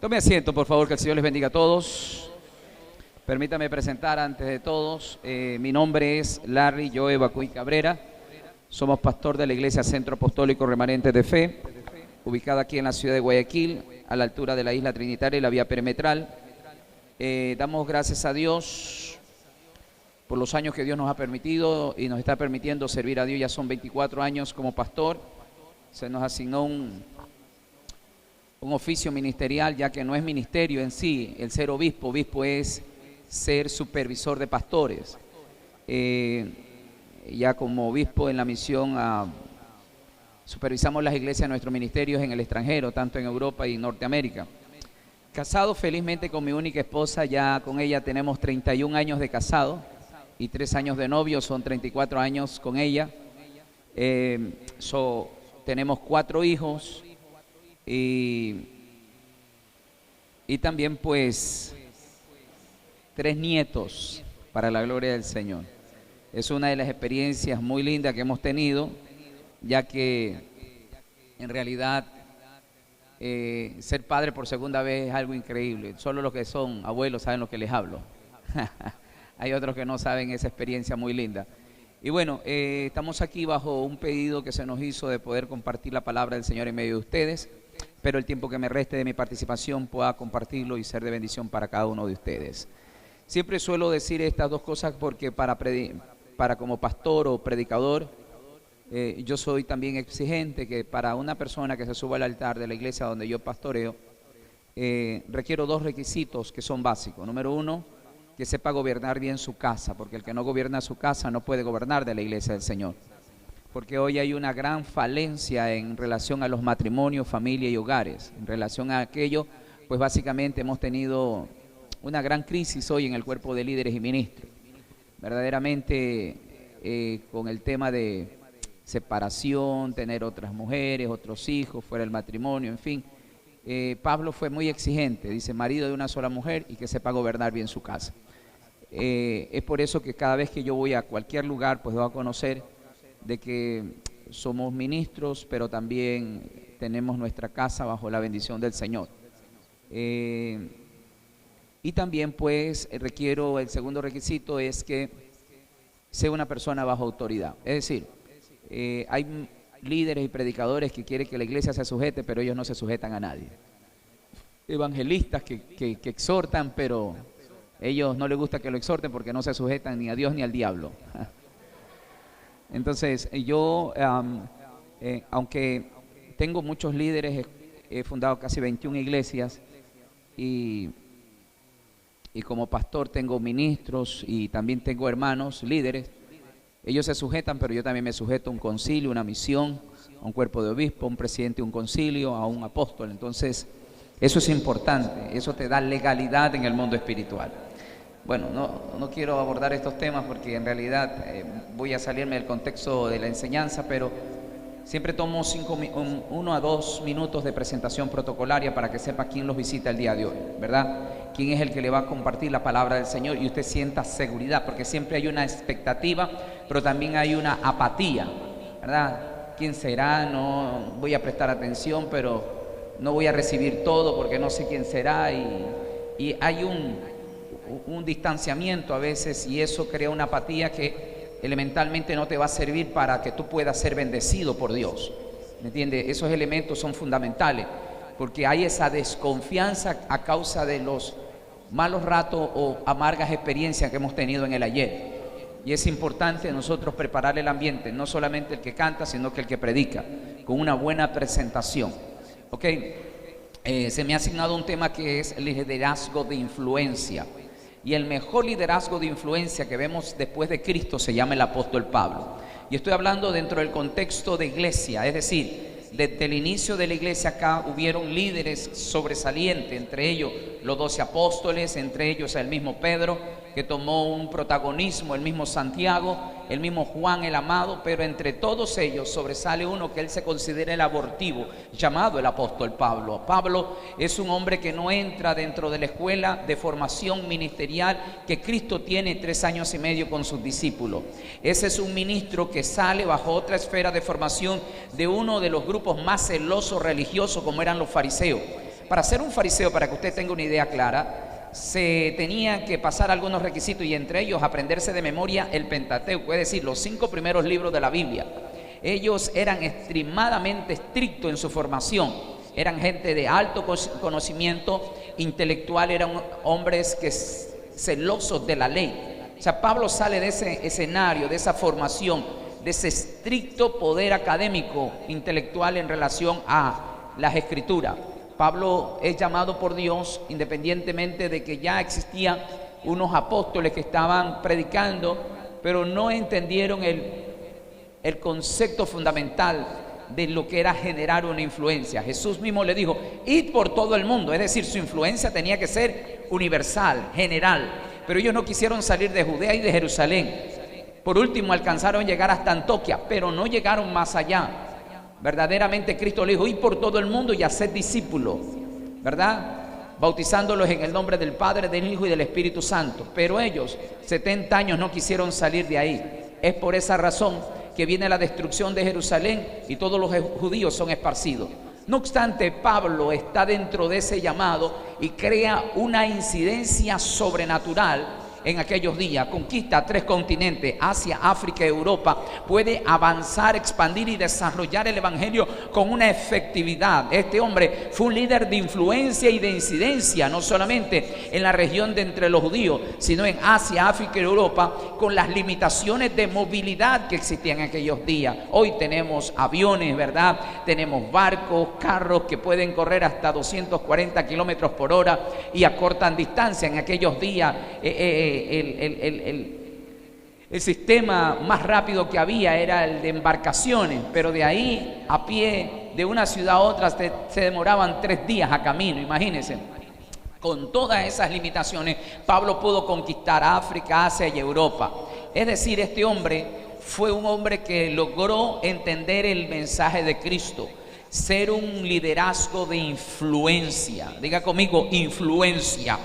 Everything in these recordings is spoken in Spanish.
Tome asiento, por favor, que el Señor les bendiga a todos. Permítame presentar antes de todos, mi nombre es Larry Joe Bacuy Cabrera. Somos pastor de la Iglesia Centro Apostólico Remanente de Fe, ubicada aquí en la ciudad de Guayaquil, a la altura de la isla Trinitaria y la vía perimetral. Damos gracias a Dios por los años que Dios nos ha permitido y nos está permitiendo servir a Dios. Ya son 24 años como pastor. Se nos asignó un oficio ministerial, ya que no es ministerio en sí el ser obispo. Obispo es ser supervisor de pastores. Ya como obispo en la misión supervisamos las iglesias de nuestros ministerios en el extranjero, tanto en Europa y Norteamérica. Casado felizmente con mi única esposa, ya con ella tenemos 31 años de casado y 3 años de novio, son 34 años con ella. Tenemos 4 hijos y también pues 3 nietos, para la gloria del Señor. Es una de las experiencias muy lindas que hemos tenido, ya que en realidad ser padre por segunda vez es algo increíble. Solo los que son abuelos saben lo que les hablo. Hay otros que no saben esa experiencia muy linda. Y bueno, estamos aquí bajo un pedido que se nos hizo de poder compartir la palabra del Señor en medio de ustedes. Espero el tiempo que me reste de mi participación pueda compartirlo y ser de bendición para cada uno de ustedes. Siempre suelo decir estas dos cosas porque para como pastor o predicador, yo soy también exigente, que para una persona que se suba al altar de la iglesia donde yo pastoreo, requiero 2 requisitos que son básicos. Número 1, que sepa gobernar bien su casa, porque el que no gobierna su casa no puede gobernar de la iglesia del Señor. Porque hoy hay una gran falencia en relación a los matrimonios, familia y hogares. En relación a aquello, pues básicamente hemos tenido una gran crisis hoy en el cuerpo de líderes y ministros. Verdaderamente con el tema de separación, tener otras mujeres, otros hijos, fuera del matrimonio, en fin. Pablo fue muy exigente, dice, marido de una sola mujer y que sepa gobernar bien su casa. Es por eso que cada vez que yo voy a cualquier lugar, pues doy a conocer de que somos ministros, pero también tenemos nuestra casa bajo la bendición del Señor. Y también pues requiero, el segundo requisito es que sea una persona bajo autoridad. Es decir, hay líderes y predicadores que quieren que la iglesia se sujete, pero ellos no se sujetan a nadie. Evangelistas que exhortan, pero ellos no les gusta que lo exhorten porque no se sujetan ni a Dios ni al diablo. Entonces yo, aunque tengo muchos líderes, he fundado casi 21 iglesias y como pastor tengo ministros y también tengo hermanos, líderes. Ellos se sujetan, pero yo también me sujeto a un concilio, una misión, a un cuerpo de obispo, a un presidente de un concilio, a un apóstol. Entonces, eso es importante, eso te da legalidad en el mundo espiritual. Bueno, no quiero abordar estos temas porque en realidad voy a salirme del contexto de la enseñanza, pero siempre tomo 1 a 2 minutos de presentación protocolaria para que sepa quién los visita el día de hoy, ¿verdad? Quién es el que le va a compartir la palabra del Señor y usted sienta seguridad, porque siempre hay una expectativa, pero también hay una apatía, ¿verdad? ¿Quién será? No voy a prestar atención, pero no voy a recibir todo porque no sé quién será, y hay un distanciamiento a veces, y eso crea una apatía que elementalmente no te va a servir para que tú puedas ser bendecido por Dios. ¿Me entiende? Esos elementos son fundamentales, porque hay esa desconfianza a causa de los malos ratos o amargas experiencias que hemos tenido en el ayer. Y es importante nosotros preparar el ambiente, no solamente el que canta, sino que el que predica, con una buena presentación. ¿Ok? Se me ha asignado un tema que es el liderazgo de influencia. Y el mejor liderazgo de influencia que vemos después de Cristo se llama el apóstol Pablo. Y estoy hablando dentro del contexto de iglesia, es decir, desde el inicio de la iglesia acá hubieron líderes sobresalientes, entre ellos los 12 apóstoles, entre ellos el mismo Pedro, que tomó un protagonismo, el mismo Santiago, el mismo Juan el amado, pero entre todos ellos sobresale uno que él se considera el abortivo, llamado el apóstol Pablo. Pablo es un hombre que no entra dentro de la escuela de formación ministerial que Cristo tiene 3 años y medio con sus discípulos. Ese es un ministro que sale bajo otra esfera de formación de uno de los grupos más celosos religiosos, como eran los fariseos. para ser un fariseo, para que usted tenga una idea clara, se tenían que pasar algunos requisitos y entre ellos aprenderse de memoria el Pentateuco, es decir, los 5 primeros libros de la Biblia. Ellos eran extremadamente estrictos en su formación, eran gente de alto conocimiento intelectual, eran hombres celosos de la ley. O sea, Pablo sale de ese escenario, de esa formación, de ese estricto poder académico, intelectual en relación a las Escrituras. Pablo es llamado por Dios, independientemente de que ya existían unos apóstoles que estaban predicando, pero no entendieron el concepto fundamental de lo que era generar una influencia. Jesús mismo le dijo, id por todo el mundo, es decir, su influencia tenía que ser universal, general, pero ellos no quisieron salir de Judea y de Jerusalén. Por último alcanzaron a llegar hasta Antioquía, pero no llegaron más allá. Verdaderamente Cristo le dijo, id por todo el mundo y haced discípulos, ¿verdad? Bautizándolos en el nombre del Padre, del Hijo y del Espíritu Santo. Pero ellos, 70 años, no quisieron salir de ahí. Es por esa razón que viene la destrucción de Jerusalén y todos los judíos son esparcidos. No obstante, Pablo está dentro de ese llamado y crea una incidencia sobrenatural en aquellos días. Conquista 3 continentes, Asia, África y Europa. Puede avanzar, expandir y desarrollar el evangelio con una efectividad. Este hombre fue un líder de influencia y de incidencia, no solamente en la región de entre los judíos, sino en Asia, África y Europa, con las limitaciones de movilidad que existían en aquellos días. Hoy tenemos aviones, ¿verdad? Tenemos barcos, carros que pueden correr hasta 240 kilómetros por hora y acortan distancia. En aquellos días el sistema más rápido que había era el de embarcaciones, pero de ahí a pie de una ciudad a otra se demoraban 3 días a camino, imagínense. Con todas esas limitaciones, Pablo pudo conquistar África, Asia y Europa. Es decir, este hombre fue un hombre que logró entender el mensaje de Cristo, ser un liderazgo de influencia. Diga conmigo, influencia.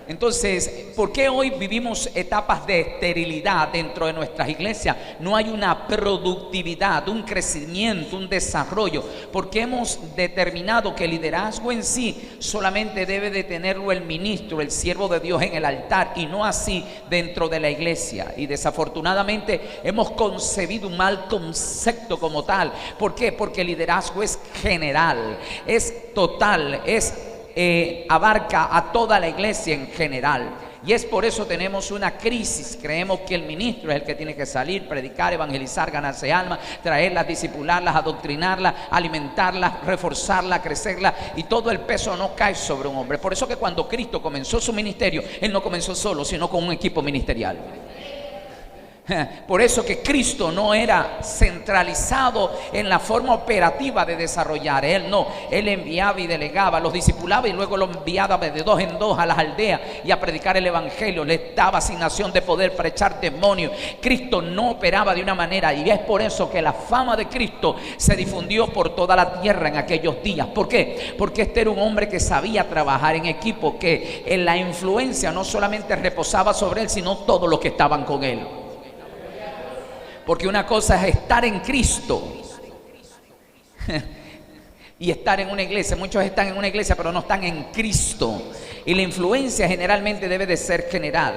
Entonces, ¿por qué hoy vivimos etapas de esterilidad dentro de nuestras iglesias? No hay una productividad, un crecimiento, un desarrollo, porque hemos determinado que el liderazgo en sí solamente debe de tenerlo el ministro, el siervo de Dios en el altar, y no así dentro de la iglesia. Y desafortunadamente hemos concebido un mal concepto como tal. ¿Por qué? Porque el liderazgo es general, es total, abarca a toda la iglesia en general. Y es por eso tenemos una crisis. Creemos que el ministro es el que tiene que salir, predicar, evangelizar, ganarse almas, traerlas, discipularlas, adoctrinarlas, alimentarlas, reforzarlas, crecerlas, y todo el peso no cae sobre un hombre. Por eso que cuando Cristo comenzó su ministerio, Él no comenzó solo, sino con un equipo ministerial. Por eso que Cristo no era centralizado en la forma operativa de desarrollar. Él enviaba y delegaba, los discipulaba y luego los enviaba de 2 en 2 a las aldeas y a predicar el evangelio. Les daba asignación de poder para echar demonios. Cristo no operaba de una manera, y es por eso que la fama de Cristo se difundió por toda la tierra en aquellos días. ¿Por qué? Porque este era un hombre que sabía trabajar en equipo, que en la influencia no solamente reposaba sobre él, sino todos los que estaban con él. Porque una cosa es estar en Cristo y estar en una iglesia. Muchos están en una iglesia pero no están en Cristo. Y la influencia generalmente debe de ser general.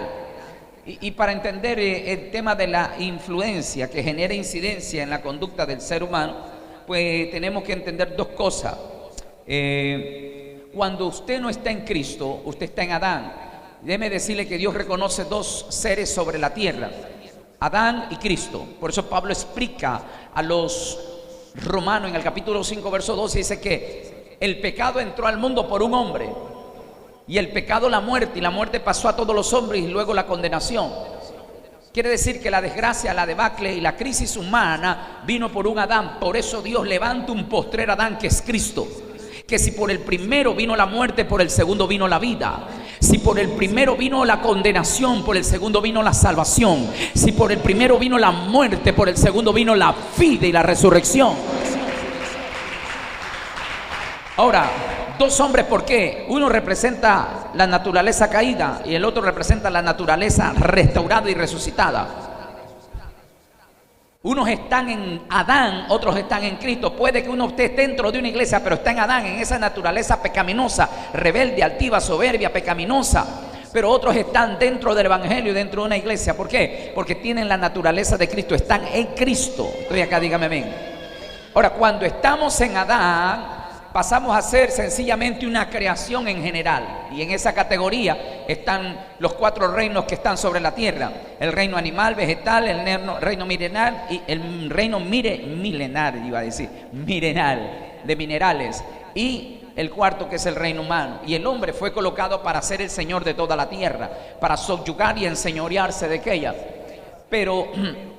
Y para entender el tema de la influencia que genera incidencia en la conducta del ser humano, pues tenemos que entender 2 cosas. Cuando usted no está en Cristo, usted está en Adán. Déjeme decirle que Dios reconoce 2 seres sobre la tierra: Adán y Cristo. Por eso Pablo explica a los romanos en el capítulo 5 verso 12, dice que el pecado entró al mundo por un hombre, y el pecado la muerte, y la muerte pasó a todos los hombres, y luego la condenación. Quiere decir que la desgracia, la debacle y la crisis humana vino por un Adán. Por eso Dios levanta un postrer Adán, que es Cristo. Que si por el primero vino la muerte, por el segundo vino la vida. Si por el primero vino la condenación, por el segundo vino la salvación. Si por el primero vino la muerte, por el segundo vino la vida y la resurrección. Ahora, 2 hombres, ¿por qué? Uno representa la naturaleza caída y el otro representa la naturaleza restaurada y resucitada. Unos están en Adán, otros están en Cristo. Puede que uno esté dentro de una iglesia, pero está en Adán, en esa naturaleza pecaminosa, rebelde, altiva, soberbia, pecaminosa. Pero otros están dentro del evangelio, dentro de una iglesia. ¿Por qué? Porque tienen la naturaleza de Cristo, están en Cristo. Estoy acá, dígame amén. Ahora, cuando estamos en Adán, pasamos a ser sencillamente una creación en general. Y en esa categoría están los 4 reinos que están sobre la tierra: el reino animal, vegetal, el reino mineral y el reino milenar, iba a decir, mineral, de minerales, y el cuarto, que es el reino humano. Y el hombre fue colocado para ser el señor de toda la tierra, para subyugar y enseñorearse de aquella. Pero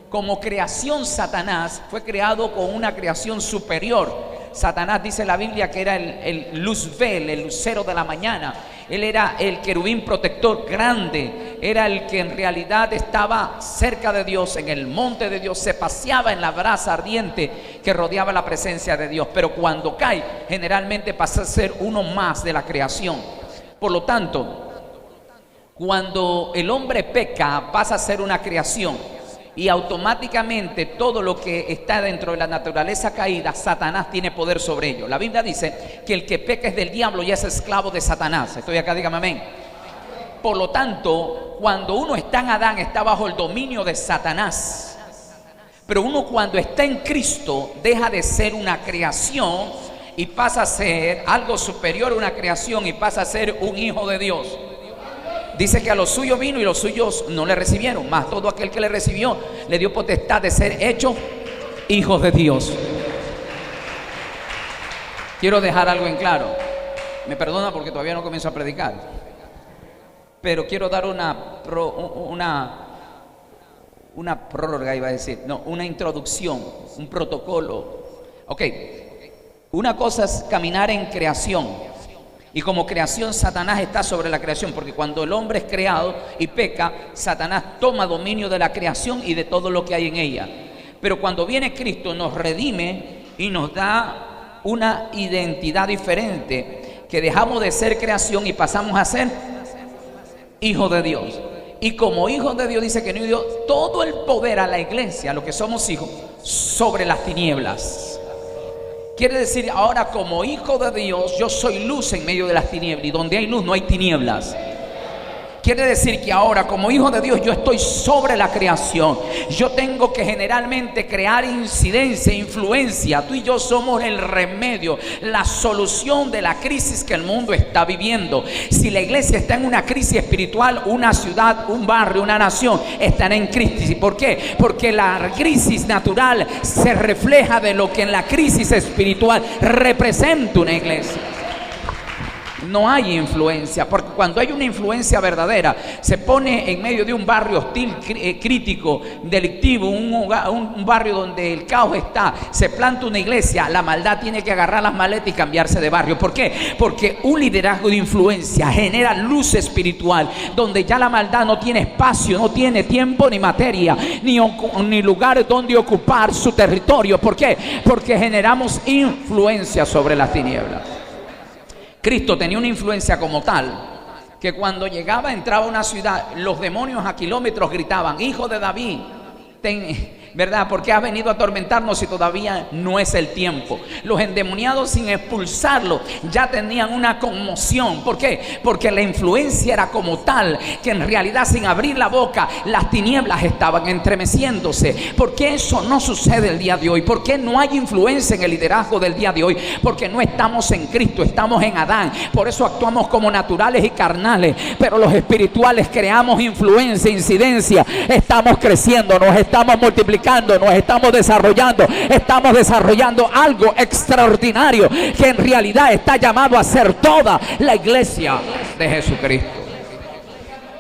como creación, Satanás fue creado con una creación superior. Satanás, dice la Biblia, que era el luzbel, el lucero de la mañana. Él era el querubín protector grande, era el que en realidad estaba cerca de Dios, en el monte de Dios, se paseaba en la brasa ardiente que rodeaba la presencia de Dios. Pero cuando cae, generalmente pasa a ser uno más de la creación. Por lo tanto, cuando el hombre peca, pasa a ser una creación. Y automáticamente todo lo que está dentro de la naturaleza caída, Satanás tiene poder sobre ello. La Biblia dice que el que peca es del diablo y es esclavo de Satanás. Estoy acá, dígame amén. Por lo tanto, cuando uno está en Adán, está bajo el dominio de Satanás. Pero uno, cuando está en Cristo, deja de ser una creación y pasa a ser algo superior a una creación, y pasa a ser un hijo de Dios. Dice que a los suyos vino y los suyos no le recibieron, mas todo aquel que le recibió le dio potestad de ser hecho hijos de Dios. Quiero dejar algo en claro. Me perdona porque todavía no comienzo a predicar, pero quiero dar una prórroga, iba a decir, no, una introducción, un protocolo. Ok, una cosa es caminar en creación. Y como creación, Satanás está sobre la creación, porque cuando el hombre es creado y peca, Satanás toma dominio de la creación y de todo lo que hay en ella. Pero cuando viene Cristo, nos redime y nos da una identidad diferente, que dejamos de ser creación y pasamos a ser hijos de Dios. Y como hijos de Dios, dice que nos dio todo el poder a la iglesia, lo que somos hijos, sobre las tinieblas. Quiere decir, ahora como hijo de Dios, yo soy luz en medio de las tinieblas, y donde hay luz no hay tinieblas. Quiere decir que ahora como hijo de Dios yo estoy sobre la creación. Yo tengo que generalmente crear incidencia, influencia. Tú y yo somos el remedio, la solución de la crisis que el mundo está viviendo. Si la iglesia está en una crisis espiritual, una ciudad, un barrio, una nación están en crisis. ¿Por qué? Porque la crisis natural se refleja de lo que en la crisis espiritual representa una iglesia. No hay influencia, porque cuando hay una influencia verdadera, se pone en medio de un barrio hostil, crítico, delictivo, un barrio donde el caos está, se planta una iglesia, la maldad tiene que agarrar las maletas y cambiarse de barrio. ¿Por qué? Porque un liderazgo de influencia genera luz espiritual, donde ya la maldad no tiene espacio, no tiene tiempo ni materia, ni lugar donde ocupar su territorio. ¿Por qué? Porque generamos influencia sobre las tinieblas. Cristo tenía una influencia como tal, que cuando llegaba, entraba a una ciudad, los demonios a kilómetros gritaban: hijo de David, ¿verdad? ¿Por qué has venido a atormentarnos si todavía no es el tiempo? Los endemoniados, sin expulsarlo, ya tenían una conmoción. ¿Por qué? Porque la influencia era como tal, que en realidad, sin abrir la boca, las tinieblas estaban entremeciéndose. ¿Por qué eso no sucede el día de hoy? ¿Por qué no hay influencia en el liderazgo del día de hoy? Porque no estamos en Cristo, estamos en Adán. Por eso actuamos como naturales y carnales, pero los espirituales creamos influencia, incidencia. Estamos creciendo, nos estamos multiplicando, nos estamos desarrollando algo extraordinario, que en realidad está llamado a ser toda la iglesia de Jesucristo.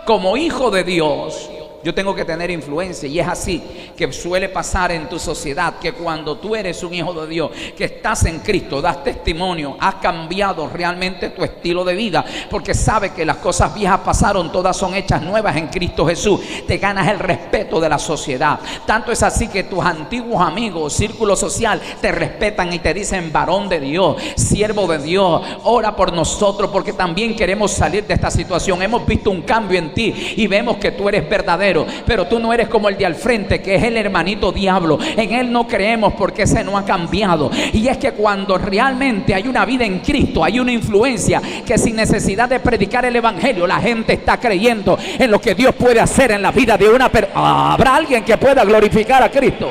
Como hijo de Dios, yo tengo que tener influencia, y es así que suele pasar en tu sociedad, que cuando tú eres un hijo de Dios, que estás en Cristo, das testimonio, has cambiado realmente tu estilo de vida, porque sabes que las cosas viejas pasaron, todas son hechas nuevas en Cristo Jesús. Te ganas el respeto de la sociedad. Tanto es así que tus antiguos amigos, círculo social, te respetan y te dicen: varón de Dios, siervo de Dios, ora por nosotros, porque también queremos salir de esta situación. Hemos visto un cambio en ti y vemos que tú eres verdadero. pero tú no eres como el de al frente, que es el hermanito diablo. En él no creemos porque ese no ha cambiado. Y es que cuando realmente hay una vida en Cristo, hay una influencia que sin necesidad de predicar el evangelio, la gente está creyendo en lo que Dios puede hacer en la vida de una persona. ¿Habrá alguien que pueda glorificar a Cristo?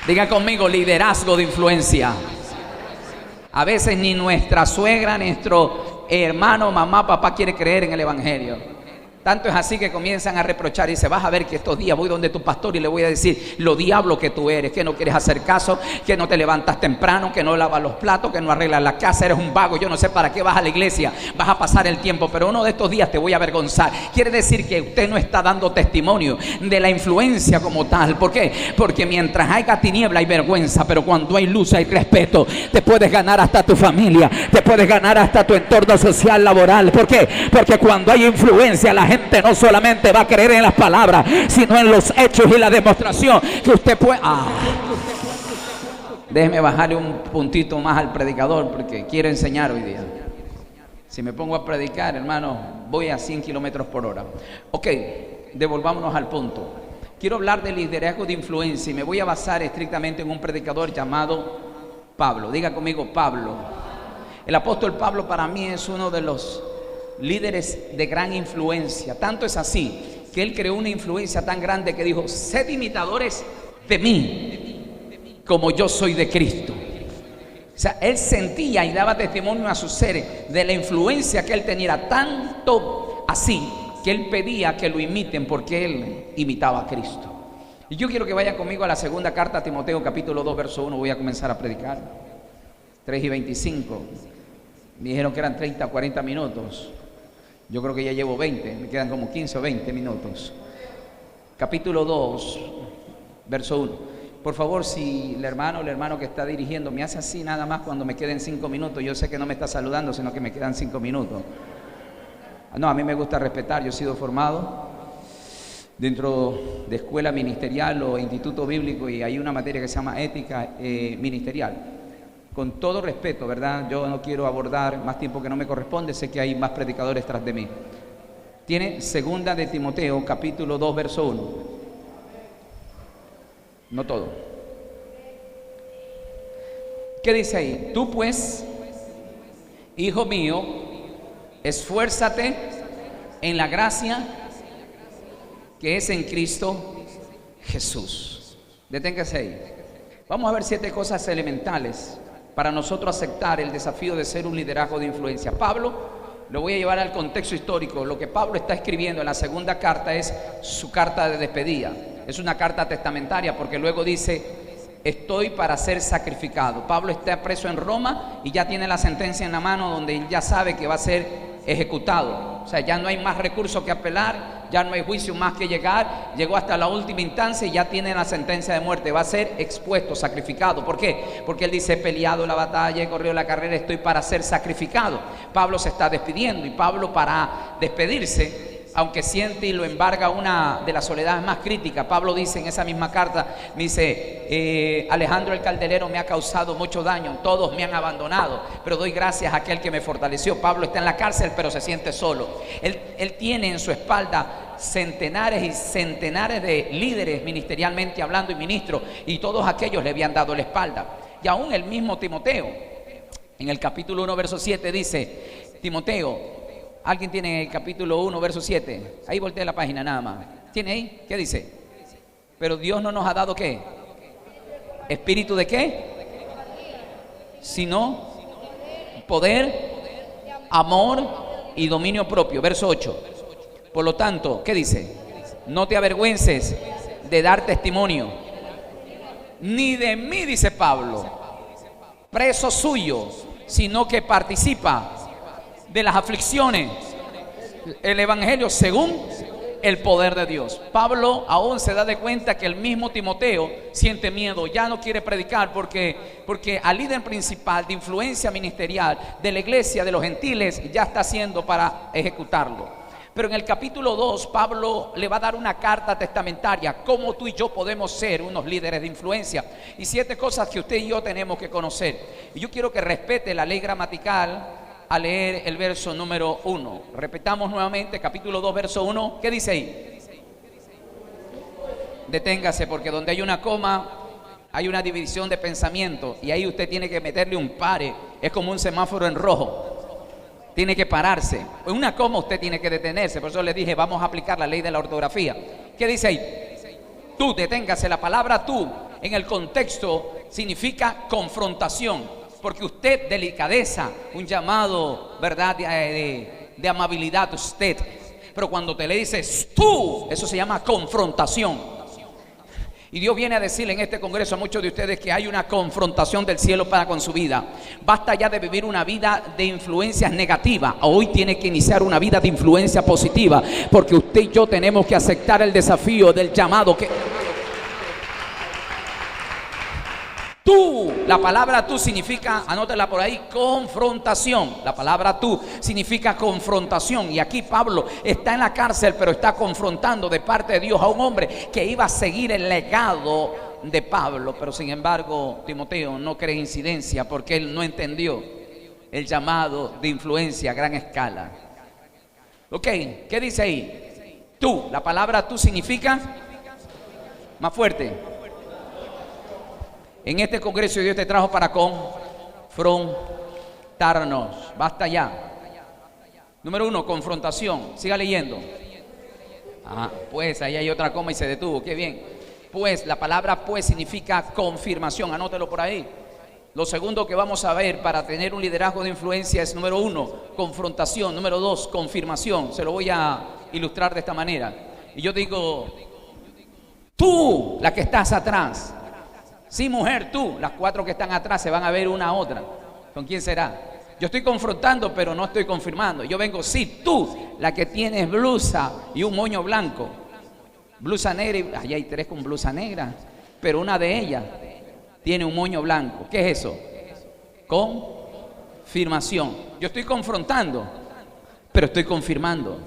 Diga conmigo: liderazgo de influencia. A veces ni nuestra suegra, nuestro hermano, mamá, papá quiere creer en el evangelio. Tanto es así que comienzan a reprochar y dice: vas a ver que estos días voy donde tu pastor y le voy a decir lo diablo que tú eres, que no quieres hacer caso, que no te levantas temprano, que no lavas los platos, que no arreglas la casa, eres un vago, yo no sé para qué vas a la iglesia, vas a pasar el tiempo, pero uno de estos días te voy a avergonzar. Quiere decir que usted no está dando testimonio de la influencia como tal. ¿Por qué? Porque mientras haya tiniebla hay vergüenza, pero cuando hay luz hay respeto. Te puedes ganar hasta tu familia, te puedes ganar hasta tu entorno social, laboral. ¿Por qué? Porque cuando hay influencia, la gente no solamente va a creer en las palabras, sino en los hechos y la demostración que usted puede. Déjeme bajarle un puntito más al predicador porque quiero enseñar hoy día. Si me pongo a predicar, hermano, voy a 100 kilómetros por hora. Ok, devolvámonos al punto. Quiero hablar de liderazgo de influencia y me voy a basar estrictamente en un predicador llamado Pablo. Diga conmigo: Pablo. El apóstol Pablo para mí es uno de los líderes de gran influencia. Tanto es así que él creó una influencia tan grande que dijo: sed imitadores de mí como yo soy de Cristo. O sea, él sentía y daba testimonio a sus seres de la influencia que él tenía, tanto así que él pedía que lo imiten porque él imitaba a Cristo. Y yo quiero que vayan conmigo a la segunda carta a Timoteo, capítulo 2, verso 1. Voy a comenzar a predicar. 3:25. Me dijeron que eran 30 o 40 minutos. Yo creo que ya llevo 20, me quedan como 15 o 20 minutos. Capítulo 2, verso 1. Por favor, si el hermano que está dirigiendo me hace así nada más cuando me queden 5 minutos. Yo sé que no me está saludando, sino que me quedan 5 minutos. No, a mí me gusta respetar. Yo he sido formado dentro de escuela ministerial o instituto bíblico y hay una materia que se llama ética ministerial. Con todo respeto, ¿verdad? Yo no quiero abordar más tiempo que no me corresponde. Sé que hay más predicadores tras de mí. Tiene segunda de Timoteo, capítulo 2, verso 1. No todo. ¿Qué dice ahí? Tú pues, hijo mío, esfuérzate en la gracia que es en Cristo Jesús. Deténgase ahí. Vamos a ver 7 cosas elementales para nosotros aceptar el desafío de ser un liderazgo de influencia. Pablo, lo voy a llevar al contexto histórico. Lo que Pablo está escribiendo en la segunda carta es su carta de despedida. Es una carta testamentaria porque luego dice: estoy para ser sacrificado. Pablo está preso en Roma y ya tiene la sentencia en la mano donde él ya sabe que va a ser ejecutado. O sea, ya no hay más recurso que apelar, ya no hay juicio más que llegar. Llegó hasta la última instancia y ya tiene la sentencia de muerte. Va a ser expuesto, sacrificado. ¿Por qué? Porque él dice: he peleado la batalla, he corrido la carrera, estoy para ser sacrificado. Pablo se está despidiendo y Pablo, para despedirse, aunque siente y lo embarga una de las soledades más críticas, Pablo dice en esa misma carta, me dice: Alejandro el Calderero me ha causado mucho daño, todos me han abandonado, pero doy gracias a aquel que me fortaleció. Pablo está en la cárcel, pero se siente solo. Él tiene en su espalda centenares y centenares de líderes ministerialmente hablando y ministros, y todos aquellos le habían dado la espalda. Y aún el mismo Timoteo, en el capítulo 1, verso 7 dice: Timoteo, ¿alguien tiene el capítulo 1, verso 7? Ahí voltea la página nada más. ¿Tiene ahí? ¿Qué dice? Pero Dios no nos ha dado ¿qué? ¿Espíritu de qué? Sino poder, amor y dominio propio. Verso 8. Por lo tanto, ¿qué dice? No te avergüences de dar testimonio, ni de mí, dice Pablo, preso suyo, sino que participa de las aflicciones, el evangelio según el poder de Dios. Pablo aún se da de cuenta que el mismo Timoteo siente miedo, ya no quiere predicar porque al líder principal de influencia ministerial de la iglesia de los gentiles ya está haciendo para ejecutarlo. Pero en el capítulo 2 Pablo le va a dar una carta testamentaria, cómo tú y yo podemos ser unos líderes de influencia, y 7 cosas que usted y yo tenemos que conocer. Y yo quiero que respete la ley gramatical a leer el verso número 1. Repetamos nuevamente, capítulo 2, verso 1. ¿Qué dice ahí? Deténgase, porque donde hay una coma hay una división de pensamiento, y ahí usted tiene que meterle un pare. Es como un semáforo en rojo, tiene que pararse. En una coma usted tiene que detenerse. Por eso le dije, vamos a aplicar la ley de la ortografía. ¿Qué dice ahí? Tú, deténgase. La palabra tú en el contexto significa confrontación, porque usted, delicadeza, un llamado, ¿verdad?, de amabilidad, usted. Pero cuando te le dices tú, eso se llama confrontación. Y Dios viene a decirle en este congreso a muchos de ustedes que hay una confrontación del cielo para con su vida. Basta ya de vivir una vida de influencias negativas. Hoy tiene que iniciar una vida de influencia positiva, porque usted y yo tenemos que aceptar el desafío del llamado que... Tú, la palabra tú significa, anótela por ahí, confrontación. La palabra tú significa confrontación. Y aquí Pablo está en la cárcel, pero está confrontando de parte de Dios a un hombre que iba a seguir el legado de Pablo. Pero sin embargo, Timoteo no cree incidencia, porque él no entendió el llamado de influencia a gran escala. Ok, ¿qué dice ahí? Tú, la palabra tú significa, más fuerte. En este congreso Dios te trajo para confrontarnos. Basta ya. Número 1, confrontación. Siga leyendo. Pues ahí hay otra coma y se detuvo. Qué bien. Pues, la palabra pues significa confirmación. Anótelo por ahí. Lo segundo que vamos a ver para tener un liderazgo de influencia es, número 1, confrontación. Número 2, confirmación. Se lo voy a ilustrar de esta manera. Y yo digo, tú, la que estás atrás. Sí, mujer, tú. Las 4 que están atrás se van a ver una a otra. ¿Con quién será? Yo estoy confrontando, pero no estoy confirmando. Yo vengo, sí, tú, la que tienes blusa y un moño blanco. Blusa negra, y ahí hay 3 con blusa negra, pero una de ellas tiene un moño blanco. ¿Qué es eso? Confirmación. Yo estoy confrontando, pero estoy confirmando.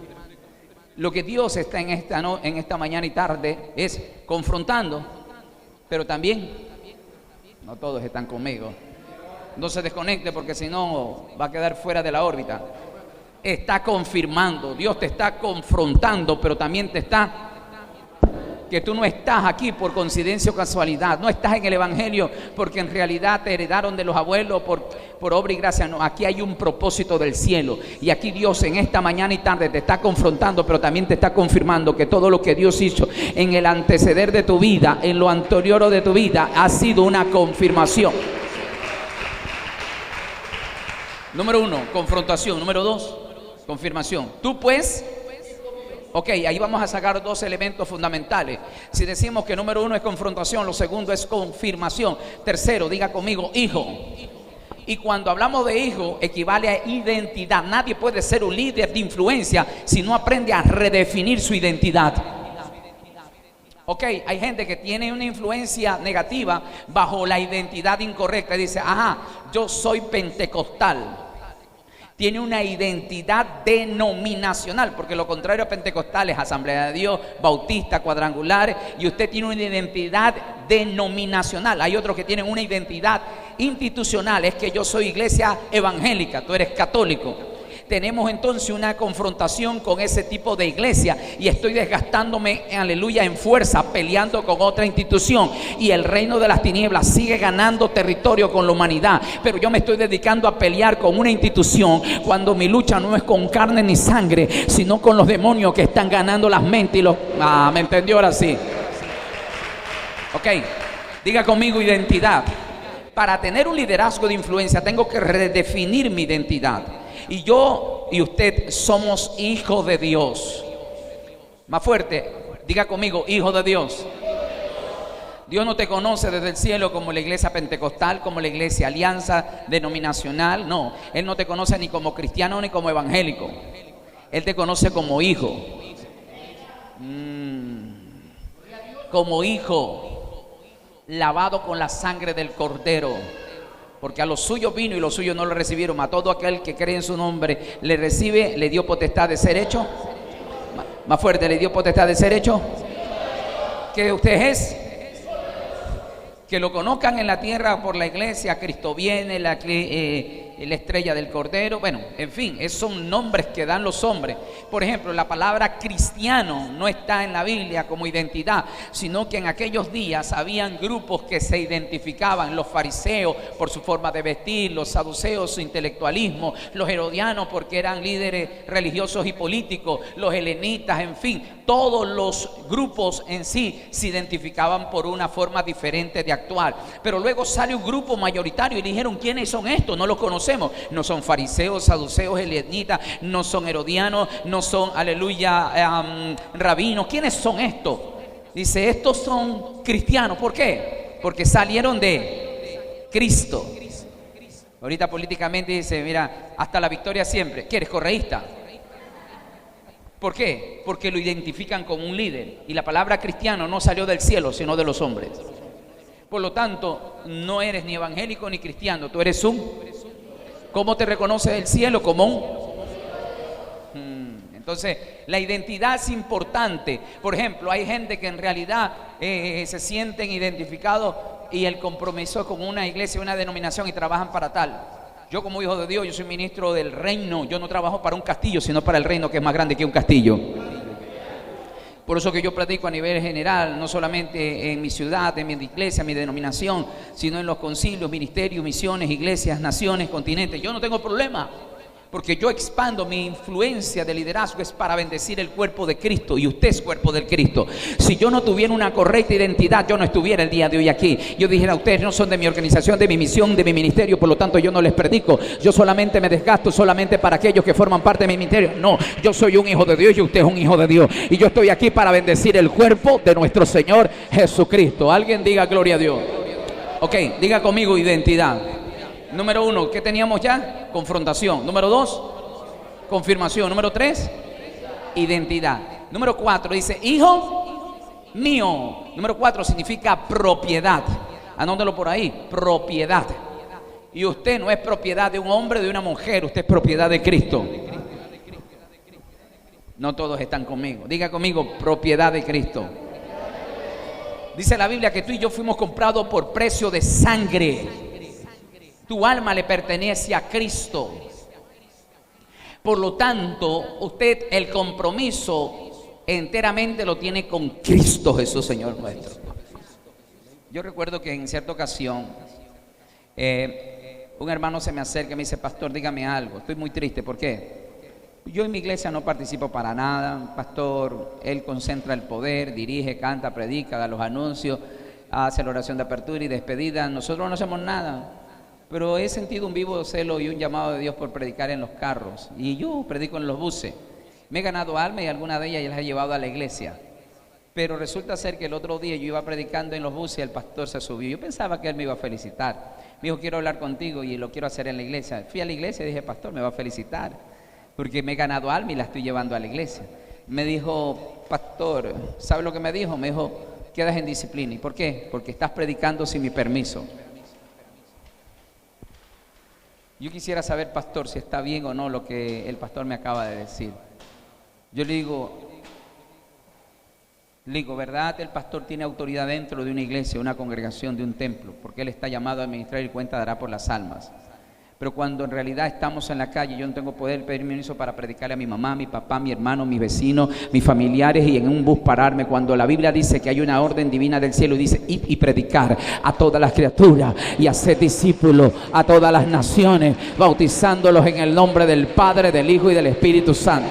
Lo que Dios está en esta mañana y tarde es confrontando, pero también... No todos están conmigo. No se desconecte, porque si no va a quedar fuera de la órbita. Está confirmando. Dios te está confrontando, pero también te está... Que tú no estás aquí por coincidencia o casualidad. No estás en el evangelio porque en realidad te heredaron de los abuelos por obra y gracia. No, aquí hay un propósito del cielo. Y aquí Dios en esta mañana y tarde te está confrontando, pero también te está confirmando que todo lo que Dios hizo en el anteceder de tu vida, en lo anterior de tu vida, ha sido una confirmación. Número 1, confrontación. Número 2, confirmación. Tú pues... Ok, ahí vamos a sacar 2 elementos fundamentales. Si decimos que número 1 es confrontación, lo segundo es confirmación. Tercero, diga conmigo, hijo. Y cuando hablamos de hijo, equivale a identidad. Nadie puede ser un líder de influencia si no aprende a redefinir su identidad. Ok, hay gente que tiene una influencia negativa bajo la identidad incorrecta. Y dice, yo soy pentecostal. Tiene una identidad denominacional, porque lo contrario a pentecostal es Asamblea de Dios, bautista, cuadrangular, y usted tiene una identidad denominacional. Hay otros que tienen una identidad institucional, es que yo soy iglesia evangélica, tú eres católico. Tenemos entonces una confrontación con ese tipo de iglesia y estoy desgastándome, aleluya, en fuerza, peleando con otra institución, y el reino de las tinieblas sigue ganando territorio con la humanidad, pero yo me estoy dedicando a pelear con una institución cuando mi lucha no es con carne ni sangre, sino con los demonios que están ganando las mentes y los... ¿me entendió ahora sí? Ok, diga conmigo identidad. Para tener un liderazgo de influencia tengo que redefinir mi identidad. Y yo y usted somos hijos de Dios. Más fuerte, diga conmigo, hijo de Dios. Dios no te conoce desde el cielo como la iglesia pentecostal, como la iglesia alianza denominacional. No, Él no te conoce ni como cristiano ni como evangélico. Él te conoce como hijo. Como hijo, lavado con la sangre del Cordero. Porque a los suyos vino y los suyos no lo recibieron. A todo aquel que cree en su nombre le recibe, le dio potestad de ser hecho. Más fuerte, le dio potestad de ser hecho. ¿Qué usted es? Que lo conozcan en la tierra por la iglesia. Cristo viene, la estrella del Cordero. Bueno, en fin, esos son nombres que dan los hombres. Por ejemplo, la palabra cristiano no está en la Biblia como identidad, sino que en aquellos días habían grupos que se identificaban: los fariseos por su forma de vestir, los saduceos su intelectualismo, los herodianos porque eran líderes religiosos y políticos, los helenitas, en fin, todos los grupos en sí se identificaban por una forma diferente de actuar. Pero luego sale un grupo mayoritario y dijeron: ¿quiénes son estos? No los conocemos. No son fariseos, saduceos, helenitas, no son herodianos, no son, aleluya, rabinos. ¿Quiénes son estos? Dice: estos son cristianos. ¿Por qué? Porque salieron de Cristo. Ahorita políticamente dice: mira, hasta la victoria siempre. ¿Qué eres, correísta? ¿Por qué? Porque lo identifican como un líder. Y la palabra cristiano no salió del cielo, sino de los hombres. Por lo tanto, no eres ni evangélico ni cristiano. Tú eres un... ¿Cómo te reconoce el cielo? Como un... Entonces, la identidad es importante. Por ejemplo, hay gente que en realidad se sienten identificados y el compromiso con una iglesia, una denominación, y trabajan para tal. Yo, como hijo de Dios, yo soy ministro del reino. Yo no trabajo para un castillo, sino para el reino, que es más grande que un castillo. Por eso que yo predico a nivel general, no solamente en mi ciudad, en mi iglesia, en mi denominación, sino en los concilios, ministerios, misiones, iglesias, naciones, continentes. Yo no tengo problema, porque yo expando mi influencia de liderazgo es para bendecir el cuerpo de Cristo, y usted es cuerpo del Cristo. Si yo no tuviera una correcta identidad, yo no estuviera el día de hoy aquí. Yo dijera: ustedes no son de mi organización, de mi misión, de mi ministerio, por lo tanto yo no les predico. Yo solamente me desgasto solamente para aquellos que forman parte de mi ministerio. No, yo soy un hijo de Dios y usted es un hijo de Dios, y yo estoy aquí para bendecir el cuerpo de nuestro Señor Jesucristo. Alguien diga gloria a Dios. Ok, diga conmigo: identidad. Número 1, ¿qué teníamos ya? Confrontación. Número 2, confirmación. Número 3, identidad. Número 4 dice: hijo mío. Número 4 significa propiedad. Anótalo por ahí: propiedad. Y usted no es propiedad de un hombre, de una mujer. Usted es propiedad de Cristo. No todos están conmigo. Diga conmigo: propiedad de Cristo. Dice la Biblia que tú y yo fuimos comprados por precio de sangre. Tu alma le pertenece a Cristo. Por lo tanto, usted el compromiso enteramente lo tiene con Cristo Jesús, Señor nuestro. Yo recuerdo que en cierta ocasión un hermano se me acerca y me dice: pastor, dígame algo, estoy muy triste. ¿Por qué? Yo en mi iglesia no participo para nada, pastor. Él concentra el poder, dirige, canta, predica, da los anuncios, hace la oración de apertura y despedida. Nosotros no hacemos nada. Pero he sentido un vivo celo y un llamado de Dios por predicar en los carros. Y yo predico en los buses. Me he ganado almas y alguna de ellas ya las he llevado a la iglesia. Pero resulta ser que el otro día yo iba predicando en los buses y el pastor se subió. Yo pensaba que él me iba a felicitar. Me dijo: quiero hablar contigo y lo quiero hacer en la iglesia. Fui a la iglesia y dije: pastor, me va a felicitar, porque me he ganado almas y la estoy llevando a la iglesia. Me dijo: pastor, ¿sabe lo que me dijo? Me dijo: quedas en disciplina. ¿Y por qué? Porque estás predicando sin mi permiso. Yo quisiera saber, pastor, si está bien o no lo que el pastor me acaba de decir. Yo le digo, ¿verdad? El pastor tiene autoridad dentro de una iglesia, una congregación, de un templo, porque él está llamado a administrar y cuenta dará por las almas. Pero cuando en realidad estamos en la calle, yo no tengo poder pedir permiso para predicarle a mi mamá, mi papá, mi hermano, mis vecinos, mis familiares, y en un bus pararme, cuando la Biblia dice que hay una orden divina del cielo y dice: id y predicar a todas las criaturas y hacer discípulos a todas las naciones, bautizándolos en el nombre del Padre, del Hijo y del Espíritu Santo.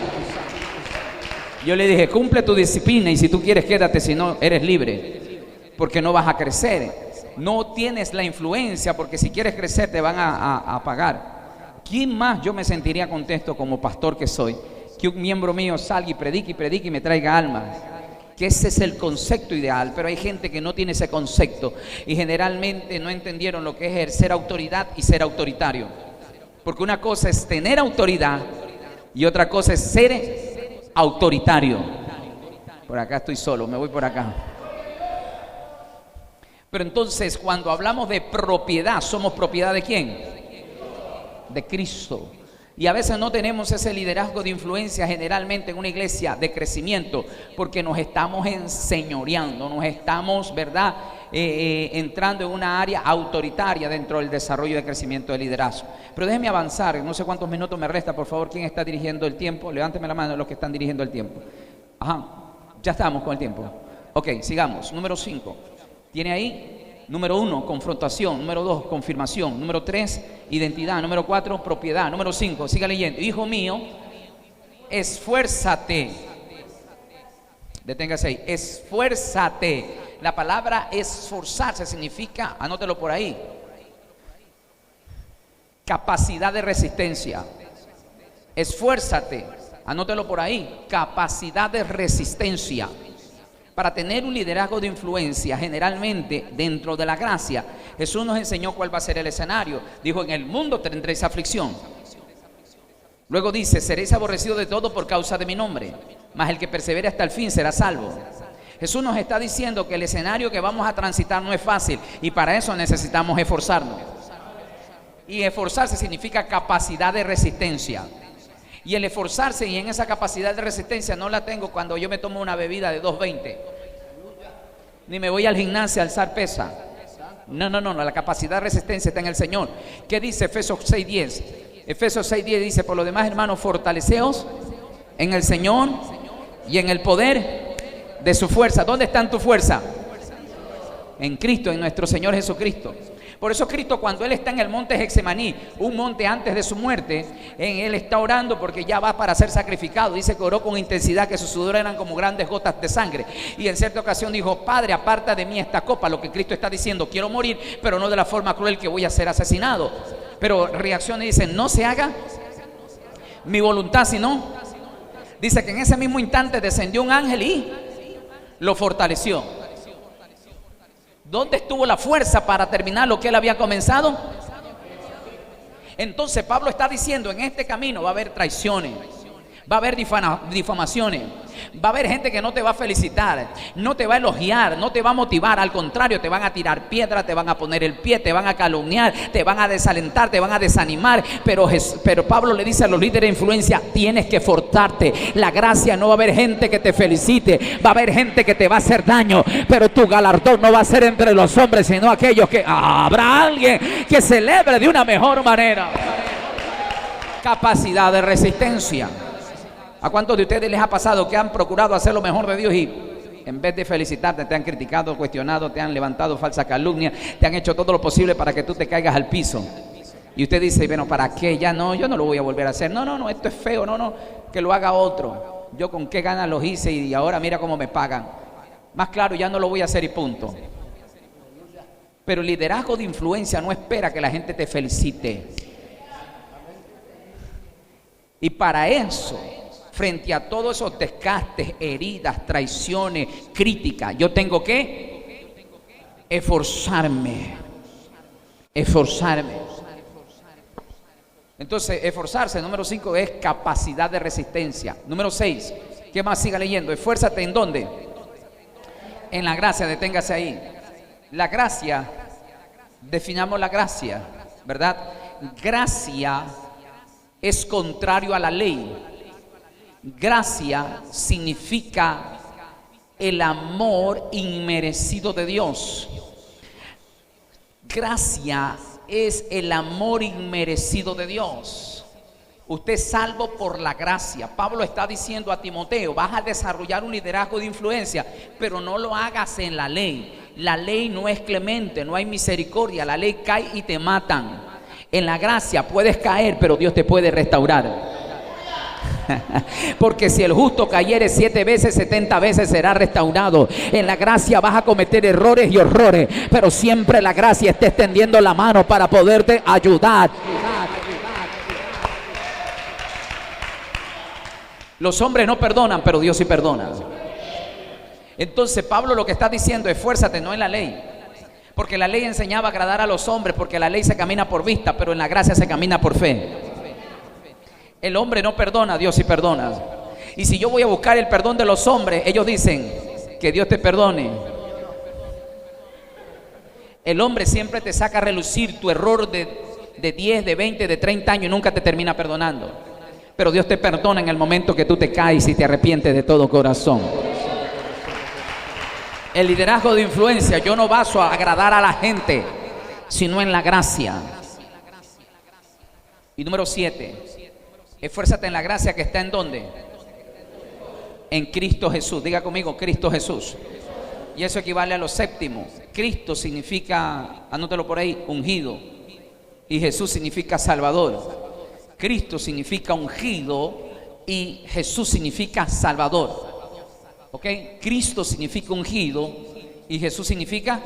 Yo le dije: cumple tu disciplina, y si tú quieres quédate, si no eres libre, porque no vas a crecer. No tienes la influencia, porque si quieres crecer te van a pagar. ¿Quién más yo me sentiría contento como pastor que soy? Que un miembro mío salga y predique y me traiga almas. Que ese es el concepto ideal, pero hay gente que no tiene ese concepto y generalmente no entendieron lo que es ejercer autoridad y ser autoritario. Porque una cosa es tener autoridad y otra cosa es ser autoritario. Por acá estoy solo, me voy por acá. Pero entonces, cuando hablamos de propiedad, ¿somos propiedad de quién? De Cristo. Y a veces no tenemos ese liderazgo de influencia generalmente en una iglesia de crecimiento, porque nos estamos enseñoreando, nos estamos, ¿verdad?, entrando en una área autoritaria dentro del desarrollo y crecimiento del liderazgo. Pero déjenme avanzar, no sé cuántos minutos me resta, por favor, ¿quién está dirigiendo el tiempo? Levánteme la mano los que están dirigiendo el tiempo. Ajá, ya estamos con el tiempo. Ok, sigamos. Número 5. ¿Tiene ahí? Número 1, confrontación. Número 2, confirmación. Número 3, identidad. Número 4, propiedad. Número 5, siga leyendo. Hijo mío, esfuérzate. Deténgase ahí. Esfuérzate. La palabra esforzarse significa, anótelo por ahí, capacidad de resistencia. Esfuérzate. Anótelo por ahí. Capacidad de resistencia. Para tener un liderazgo de influencia, generalmente dentro de la gracia, Jesús nos enseñó cuál va a ser el escenario. Dijo, en el mundo tendréis aflicción. Luego dice, seréis aborrecidos de todo por causa de mi nombre, mas el que persevere hasta el fin será salvo. Jesús nos está diciendo que el escenario que vamos a transitar no es fácil, y para eso necesitamos esforzarnos. Y esforzarse significa capacidad de resistencia. Y el esforzarse, y en esa capacidad de resistencia no la tengo cuando yo me tomo una bebida de 2.20, ni me voy al gimnasio a alzar pesa. No, la capacidad de resistencia está en el Señor. ¿Qué dice Efesios 6.10? Efesios 6.10 dice, por lo demás, hermanos, fortaleceos en el Señor y en el poder de su fuerza. ¿Dónde está tu fuerza? En Cristo, en nuestro Señor Jesucristo. Por eso Cristo, cuando Él está en el monte Getsemaní, un monte antes de su muerte, Él está orando porque ya va para ser sacrificado. Dice que oró con intensidad, que sus sudores eran como grandes gotas de sangre. Y en cierta ocasión dijo, Padre, aparta de mí esta copa. Lo que Cristo está diciendo, quiero morir, pero no de la forma cruel que voy a ser asesinado. Pero reacciona y dice, no se haga mi voluntad, sino. Dice que en ese mismo instante descendió un ángel y lo fortaleció. ¿Dónde estuvo la fuerza para terminar lo que él había comenzado? Entonces Pablo está diciendo, en este camino va a haber traiciones, va a haber difamaciones, va a haber gente que no te va a felicitar, no te va a elogiar, no te va a motivar. Al contrario, te van a tirar piedra, te van a poner el pie, te van a calumniar, te van a desalentar, te van a desanimar. Pero Pablo le dice a los líderes de influencia, tienes que forzarte. La gracia, no va a haber gente que te felicite, va a haber gente que te va a hacer daño, pero tu galardón no va a ser entre los hombres, sino aquellos que habrá alguien que celebre de una mejor manera. Capacidad de resistencia. ¿A cuántos de ustedes les ha pasado que han procurado hacer lo mejor de Dios y en vez de felicitarte te han criticado, cuestionado, te han levantado falsa calumnia, te han hecho todo lo posible para que tú te caigas al piso? Y usted dice, bueno, ¿para qué? Ya no, yo no lo voy a volver a hacer. No, esto es feo, no, que lo haga otro. Yo con qué ganas los hice y ahora mira cómo me pagan. Más claro, ya no lo voy a hacer y punto. Pero el liderazgo de influencia no espera que la gente te felicite. Y para eso, frente a todos esos desgastes, heridas, traiciones, críticas, yo tengo que esforzarme. Entonces, esforzarse, número 5, es capacidad de resistencia. Número 6, ¿qué más? Siga leyendo. Esfuérzate, ¿en dónde? En la gracia, deténgase ahí. La gracia, definamos la gracia, ¿verdad? Gracia es contrario a la ley. Gracia significa el amor inmerecido de Dios. Gracia es el amor inmerecido de Dios. Usted es salvo por la gracia. Pablo está diciendo a Timoteo, vas a desarrollar un liderazgo de influencia, pero no lo hagas en la ley. La ley no es clemente, no hay misericordia. La ley cae y te matan. En la gracia puedes caer, pero Dios te puede restaurar. Porque si el justo cayere 7 veces, 70 veces será restaurado. En la gracia vas a cometer errores y horrores, pero siempre la gracia está extendiendo la mano para poderte ayudar. Los hombres no perdonan, pero Dios sí perdona. Entonces Pablo lo que está diciendo es, esfuérzate, no en la ley. Porque la ley enseñaba a agradar a los hombres, porque la ley se camina por vista, pero en la gracia se camina por fe. El hombre no perdona, Dios sí perdona. Y si yo voy a buscar el perdón de los hombres, ellos dicen que Dios te perdone. El hombre siempre te saca a relucir tu error de 10, de 20, de 30 años y nunca te termina perdonando. Pero Dios te perdona en el momento que tú te caes y te arrepientes de todo corazón. El liderazgo de influencia. Yo no baso a agradar a la gente, sino en la gracia. Y número 7, esfuérzate en la gracia que está ¿en dónde? En Cristo Jesús. Diga conmigo, Cristo Jesús. Y eso equivale a lo séptimo. Cristo significa, anótelo por ahí, ungido. Y Jesús significa salvador. Cristo significa ungido y Jesús significa salvador. ¿Ok? Cristo significa ungido y Jesús significa...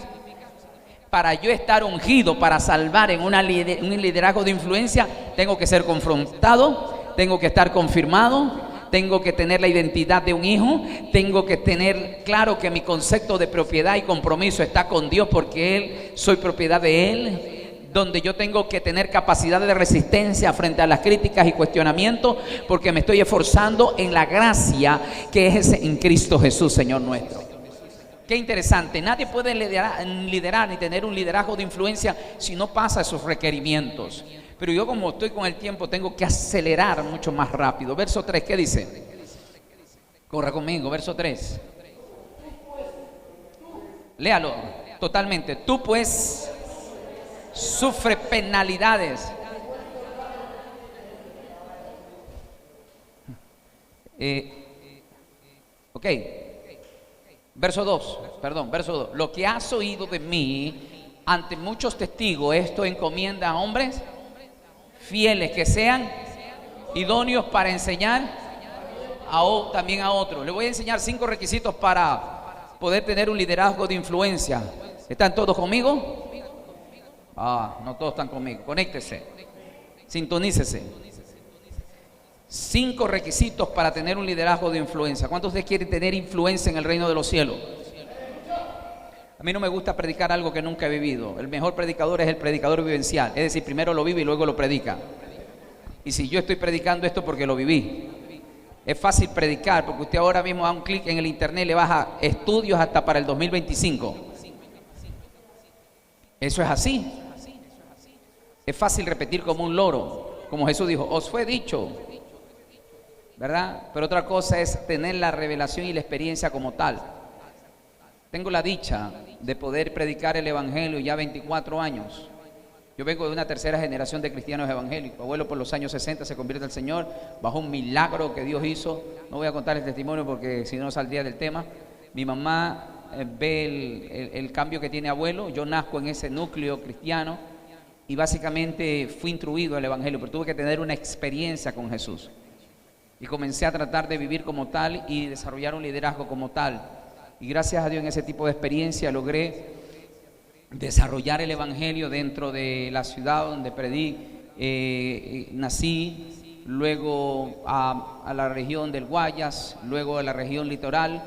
Para yo estar ungido, para salvar en un liderazgo de influencia, tengo que ser confrontado, tengo que estar confirmado, tengo que tener la identidad de un hijo, tengo que tener claro que mi concepto de propiedad y compromiso está con Dios porque soy propiedad de Él, donde yo tengo que tener capacidad de resistencia frente a las críticas y cuestionamientos porque me estoy esforzando en la gracia que es en Cristo Jesús, Señor nuestro. Qué interesante, nadie puede liderar ni tener un liderazgo de influencia si no pasa esos requerimientos. Pero yo, como estoy con el tiempo, tengo que acelerar mucho más rápido. Verso 3, ¿qué dice? Corra conmigo, verso 3. Léalo totalmente. Tú pues sufre penalidades. Ok. Verso 2. Lo que has oído de mí ante muchos testigos, esto encomienda a hombres fieles que sean idóneos para enseñar también a otros. Le voy a enseñar 5 requisitos para poder tener un liderazgo de influencia. ¿Están todos conmigo? No todos están conmigo. Conéctese, sintonícese. 5 requisitos para tener un liderazgo de influencia. ¿Cuántos de ustedes quieren tener influencia en el reino de los cielos? A mí no me gusta predicar algo que nunca he vivido. El mejor predicador es el predicador vivencial. Es decir, primero lo vive y luego lo predica. Y si yo estoy predicando esto porque lo viví. Es fácil predicar porque usted ahora mismo da un clic en el internet, le baja estudios hasta para el 2025. Eso es así. Es fácil repetir como un loro. Como Jesús dijo, os fue dicho, ¿verdad? Pero otra cosa es tener la revelación y la experiencia como tal. Tengo la dicha de poder predicar el evangelio ya 24 años. Yo vengo de una tercera generación de cristianos evangélicos. Mi abuelo por los años 60 se convierte al Señor bajo un milagro que Dios hizo. No voy a contar el testimonio porque si no saldría del tema. Mi mamá ve el cambio que tiene abuelo. Yo nazco en ese núcleo cristiano y básicamente fui instruido al evangelio, pero tuve que tener una experiencia con Jesús. Y comencé a tratar de vivir como tal y desarrollar un liderazgo como tal. Y gracias a Dios en ese tipo de experiencia logré desarrollar el evangelio dentro de la ciudad donde nací, luego a la región del Guayas, luego a la región litoral,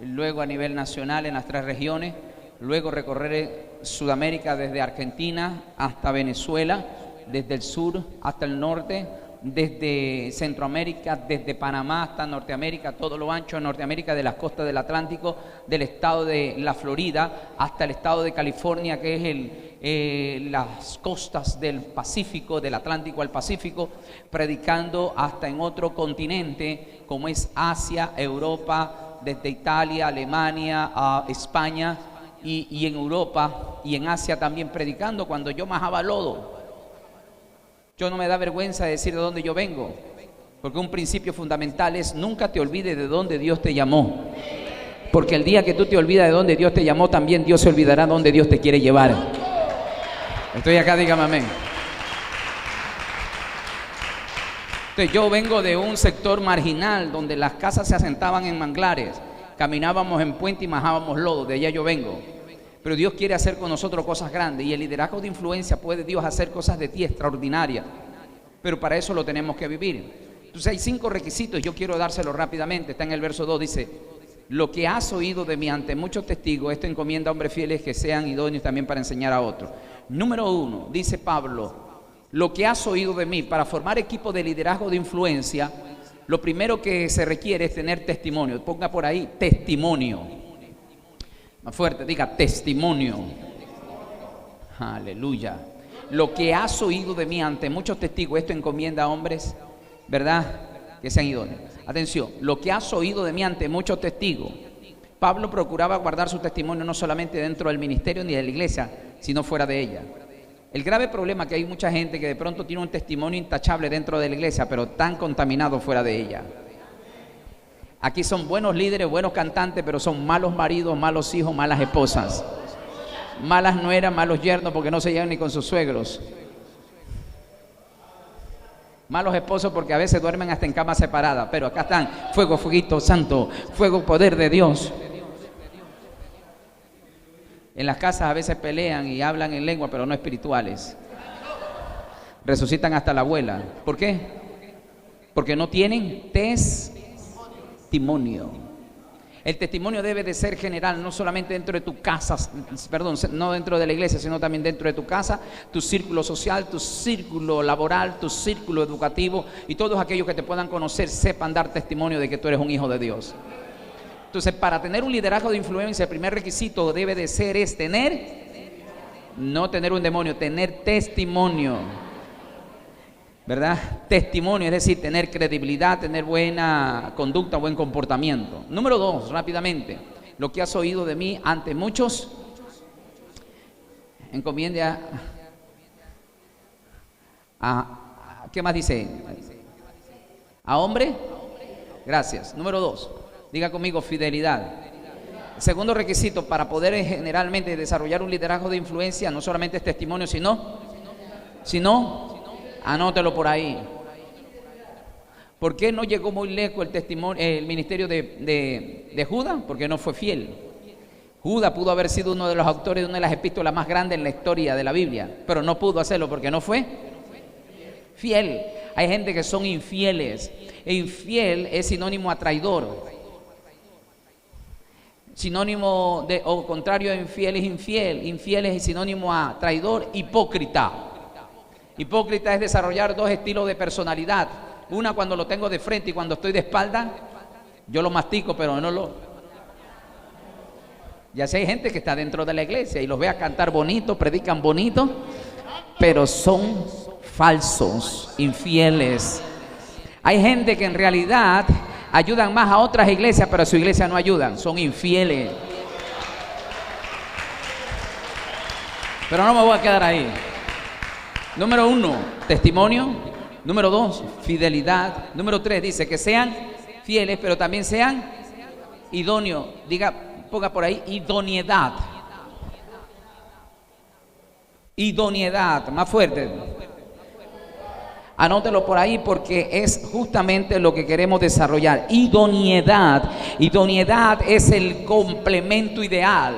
luego a nivel nacional en las 3 regiones, luego recorrer Sudamérica desde Argentina hasta Venezuela, desde el sur hasta el norte, desde Centroamérica, desde Panamá hasta Norteamérica, todo lo ancho de Norteamérica, de las costas del Atlántico, del estado de la Florida hasta el estado de California, que es las costas del Pacífico, del Atlántico al Pacífico, predicando hasta en otro continente como es Asia, Europa, desde Italia, Alemania, a España y en Europa y en Asia también predicando cuando yo majaba lodo. Yo no me da vergüenza de decir de dónde yo vengo, porque un principio fundamental es nunca te olvides de dónde Dios te llamó, porque el día que tú te olvidas de dónde Dios te llamó, también Dios se olvidará de dónde Dios te quiere llevar. Estoy acá, dígame amén. Entonces, yo vengo de un sector marginal donde las casas se asentaban en manglares, caminábamos en puente y majábamos lodo, de allá yo vengo. Pero Dios quiere hacer con nosotros cosas grandes y el liderazgo de influencia puede Dios hacer cosas de ti extraordinarias, pero para eso lo tenemos que vivir. Entonces hay 5 requisitos, yo quiero dárselos rápidamente. Está en el verso 2, dice: lo que has oído de mí ante muchos testigos, esto encomienda a hombres fieles que sean idóneos también para enseñar a otros. Número 1, dice Pablo, lo que has oído de mí. Para formar equipo de liderazgo de influencia, lo primero que se requiere es tener testimonio. Ponga por ahí, testimonio. Más fuerte, diga testimonio. Aleluya. Lo que has oído de mí ante muchos testigos, esto encomienda a hombres, ¿verdad?, que sean idóneos. Atención, lo que has oído de mí ante muchos testigos. Pablo procuraba guardar su testimonio no solamente dentro del ministerio ni de la iglesia, sino fuera de ella. El grave problema es que hay mucha gente que de pronto tiene un testimonio intachable dentro de la iglesia, pero tan contaminado fuera de ella. Aquí son buenos líderes, buenos cantantes, pero son malos maridos, malos hijos, malas esposas, malas nueras, malos yernos, porque no se llevan ni con sus suegros. Malos esposos porque a veces duermen hasta en cama separada, pero acá están, fuego, fueguito santo, fuego, poder de Dios. En las casas a veces pelean y hablan en lengua, pero no espirituales. Resucitan hasta la abuela. ¿Por qué? Porque no tienen testimonio. El testimonio debe de ser general, no solamente dentro de tu casa, no dentro de la iglesia, sino también dentro de tu casa, tu círculo social, tu círculo laboral, tu círculo educativo, y todos aquellos que te puedan conocer sepan dar testimonio de que tú eres un hijo de Dios. Entonces, para tener un liderazgo de influencia, el primer requisito debe de ser no tener un demonio, tener testimonio, ¿verdad? Testimonio, es decir, tener credibilidad, tener buena conducta, buen comportamiento. Número 2, rápidamente, lo que has oído de mí ante muchos, encomiende ¿qué más dice? ¿A hombre? Gracias. Número 2. Diga conmigo, fidelidad. Segundo requisito para poder generalmente desarrollar un liderazgo de influencia, no solamente es testimonio, sino, anótelo por ahí. ¿Por qué no llegó muy lejos el ministerio de Judas? Porque no fue fiel. Judas pudo haber sido uno de los autores de una de las epístolas más grandes en la historia de la Biblia, pero no pudo hacerlo porque no fue fiel. Hay gente que son infieles. E infiel es sinónimo a traidor. Sinónimo o contrario a infiel es infiel. Infiel es sinónimo a traidor, hipócrita. Hipócrita es desarrollar dos estilos de personalidad. Una cuando lo tengo de frente y cuando estoy de espalda, yo lo mastico, pero no lo... Ya sé, hay gente que está dentro de la iglesia y los ve a cantar bonito, predican bonito, pero son falsos, infieles. Hay gente que en realidad ayudan más a otras iglesias, pero a su iglesia no ayudan, son infieles. Pero no me voy a quedar ahí. Número 1, testimonio. Número 2, fidelidad. Número 3, dice que sean fieles, pero también sean idóneos. Ponga por ahí, idoneidad. Idoneidad, más fuerte. Anótelo por ahí porque es justamente lo que queremos desarrollar. Idoneidad. Idoneidad es el complemento ideal.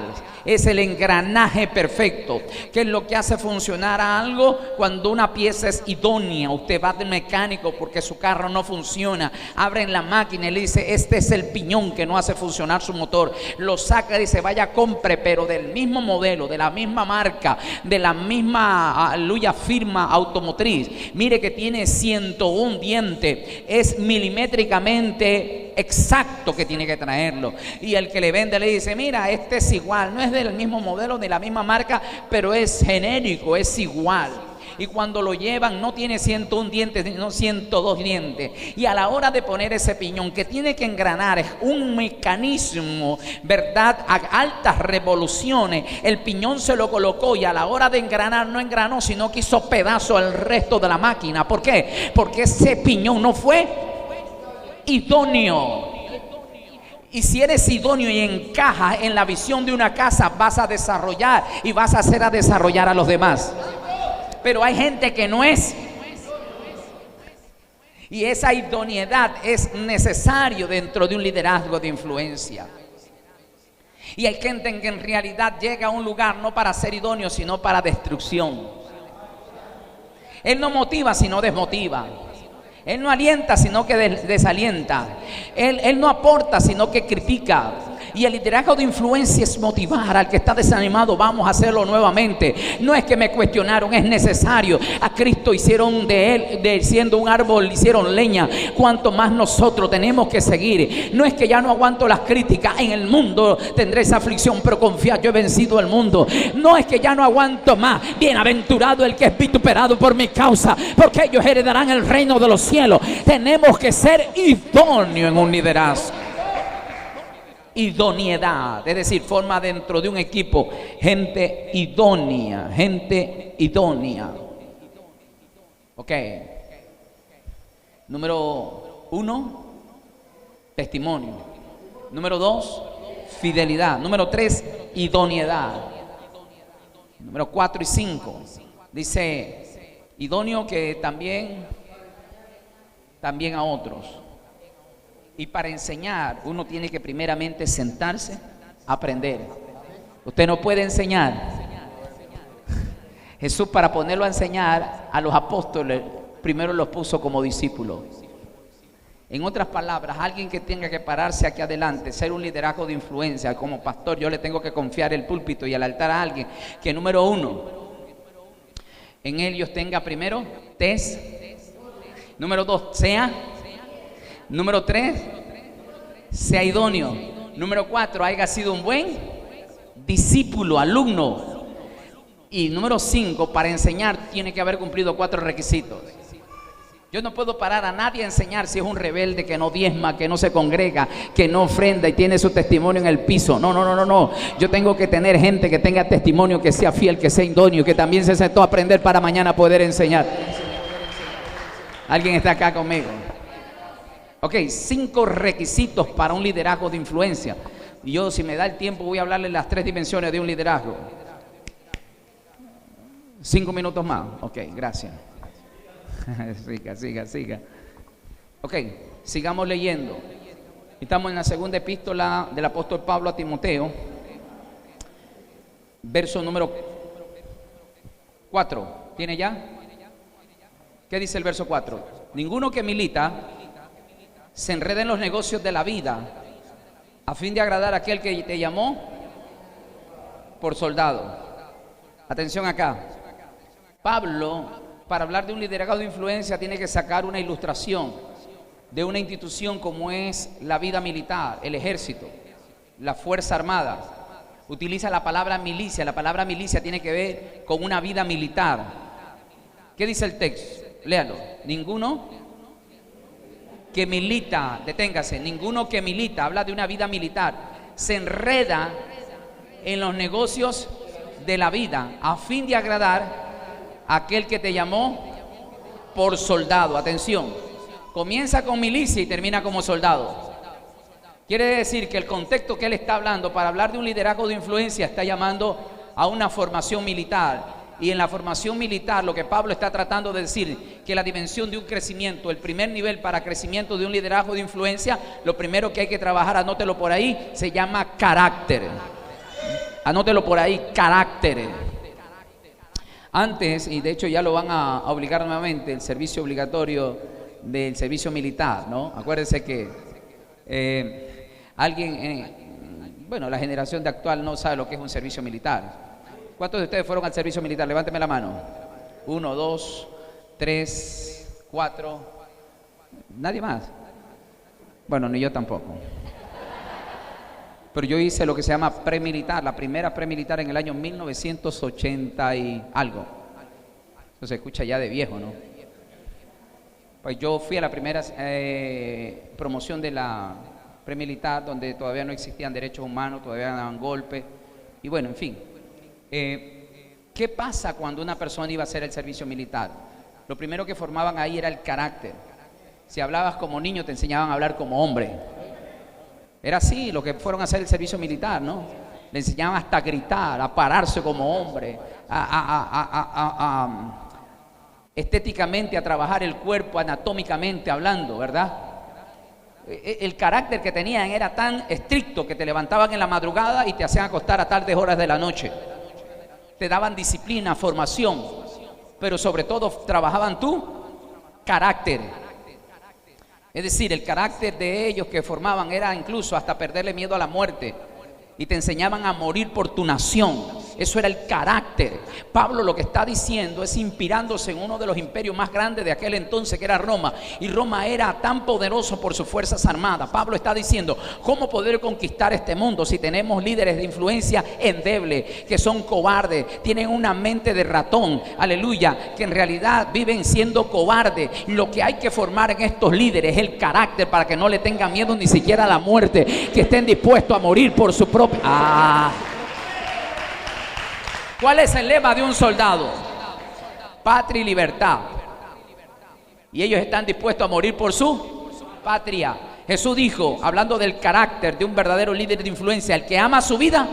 Es el engranaje perfecto. ¿Qué es lo que hace funcionar a algo? Cuando una pieza es idónea. Usted va del mecánico porque su carro no funciona. Abren la máquina y le dice, este es el piñón que no hace funcionar su motor. Lo saca y dice, vaya, compre, pero del mismo modelo, de la misma marca, de la misma firma automotriz. Mire que tiene 101 dientes. Es milimétricamente exacto que tiene que traerlo. Y el que le vende le dice, mira, este es igual, no es del mismo modelo, de la misma marca, pero es genérico, es igual. Y cuando lo llevan no tiene 101 dientes, sino 102 dientes. Y a la hora de poner ese piñón que tiene que engranar, es un mecanismo, ¿verdad? A altas revoluciones, el piñón se lo colocó y a la hora de engranar no engranó, sino que hizo pedazo al resto de la máquina. ¿Por qué? Porque ese piñón no fue idóneo. Y si eres idóneo y encajas en la visión de una casa, vas a desarrollar y vas a hacer a desarrollar a los demás. Pero hay gente que no es. Y esa idoneidad es necesario dentro de un liderazgo de influencia. Y hay gente que en realidad llega a un lugar no para ser idóneo, sino para destrucción. Él no motiva, sino desmotiva. Él no alienta, sino que desalienta. Él no aporta, sino que critica. Y el liderazgo de influencia es motivar al que está desanimado. Vamos a hacerlo nuevamente. No es que me cuestionaron, es necesario. A Cristo hicieron de él siendo un árbol, hicieron leña. Cuanto más nosotros tenemos que seguir. No es que ya no aguanto las críticas. En el mundo tendré esa aflicción, pero confiad, yo he vencido el mundo. No es que ya no aguanto más. Bienaventurado el que es vituperado por mi causa, porque ellos heredarán el reino de los cielos. Tenemos que ser idóneos en un liderazgo. idoneidad, es decir, forma dentro de un equipo gente idónea, gente idónea. Ok. Número 1, testimonio. Número 2, fidelidad. Número 3, idoneidad. Número 4 y 5, dice idóneo que también a otros. Y para enseñar, uno tiene que primeramente sentarse, aprender. Usted no puede enseñar. Jesús, para ponerlo a enseñar a los apóstoles, primero los puso como discípulos. En otras palabras, alguien que tenga que pararse aquí adelante, ser un liderazgo de influencia, como pastor, yo le tengo que confiar el púlpito y el altar a alguien que, número 1, en ellos tenga primero número 2, número 3, sea idóneo. Número 4, haya sido un buen discípulo, alumno. Y número 5, para enseñar tiene que haber cumplido 4 requisitos. Yo no puedo parar a nadie a enseñar si es un rebelde que no diezma, que no se congrega, que no ofrenda y tiene su testimonio en el piso. No. Yo tengo que tener gente que tenga testimonio, que sea fiel, que sea idóneo, que también se sentó a aprender para mañana poder enseñar. ¿Alguien está acá conmigo? Ok, 5 requisitos para un liderazgo de influencia. Y yo, si me da el tiempo, voy a hablarle las 3 dimensiones de un liderazgo. 5 minutos más. Ok, gracias. Siga. Ok, sigamos leyendo. Estamos en la segunda epístola del apóstol Pablo a Timoteo, verso número 4. ¿Tiene ya? ¿Qué dice el verso 4? Ninguno que milita se enreda en los negocios de la vida a fin de agradar a aquel que te llamó por soldado. Atención acá. Pablo, para hablar de un liderazgo de influencia, tiene que sacar una ilustración de una institución como es la vida militar, el ejército, la fuerza armada. Utiliza la palabra milicia. La palabra milicia tiene que ver con una vida militar. ¿Qué dice el texto? Léalo. Ninguno que milita, deténgase, ninguno que milita, habla de una vida militar, se enreda en los negocios de la vida a fin de agradar a aquel que te llamó por soldado. Atención, comienza con milicia y termina como soldado. Quiere decir que el contexto que él está hablando, para hablar de un liderazgo de influencia, está llamando a una formación militar. Y en la formación militar, lo que Pablo está tratando de decir, que la dimensión de un crecimiento, el primer nivel para crecimiento de un liderazgo de influencia, lo primero que hay que trabajar, anótelo por ahí, se llama carácter. Anótelo por ahí, carácter. Antes, y de hecho ya lo van a obligar nuevamente, el servicio obligatorio del servicio militar, ¿no? Acuérdense que bueno, la generación de actual no sabe lo que es un servicio militar. ¿Cuántos de ustedes fueron al servicio militar? Levánteme la mano. 1, 2, 3, 4. ¿Nadie más? Bueno, ni yo tampoco. Pero yo hice lo que se llama premilitar, la primera premilitar en el año 1980 y algo. Eso se escucha ya de viejo, ¿no? Pues yo fui a la primera promoción de la premilitar, donde todavía no existían derechos humanos, todavía daban golpes. Y bueno, en fin. ¿Qué pasa cuando una persona iba a hacer el servicio militar? Lo primero que formaban ahí era el carácter. Si hablabas como niño, te enseñaban a hablar como hombre. Era así lo que fueron a hacer el servicio militar, ¿no? Le enseñaban hasta a gritar, a pararse como hombre, estéticamente a trabajar el cuerpo, anatómicamente hablando, ¿verdad? El carácter que tenían era tan estricto que te levantaban en la madrugada y te hacían acostar a tardes horas de la noche. Te daban disciplina, formación, pero sobre todo trabajaban tu carácter. Es decir, el carácter de ellos que formaban era incluso hasta perderle miedo a la muerte, y te enseñaban a morir por tu nación. Eso era el carácter. Pablo lo que está diciendo es inspirándose en uno de los imperios más grandes de aquel entonces, que era Roma. Y Roma era tan poderoso por sus fuerzas armadas. Pablo está diciendo, ¿cómo poder conquistar este mundo si tenemos líderes de influencia endebles, que son cobardes, tienen una mente de ratón, aleluya, que en realidad viven siendo cobardes? Lo que hay que formar en estos líderes es el carácter, para que no le tengan miedo ni siquiera a la muerte, que estén dispuestos a morir por su propia... ¿Cuál es el lema de un soldado? Patria y libertad. Y ellos están dispuestos a morir por su patria. Jesús dijo, hablando del carácter de un verdadero líder de influencia: el que ama su vida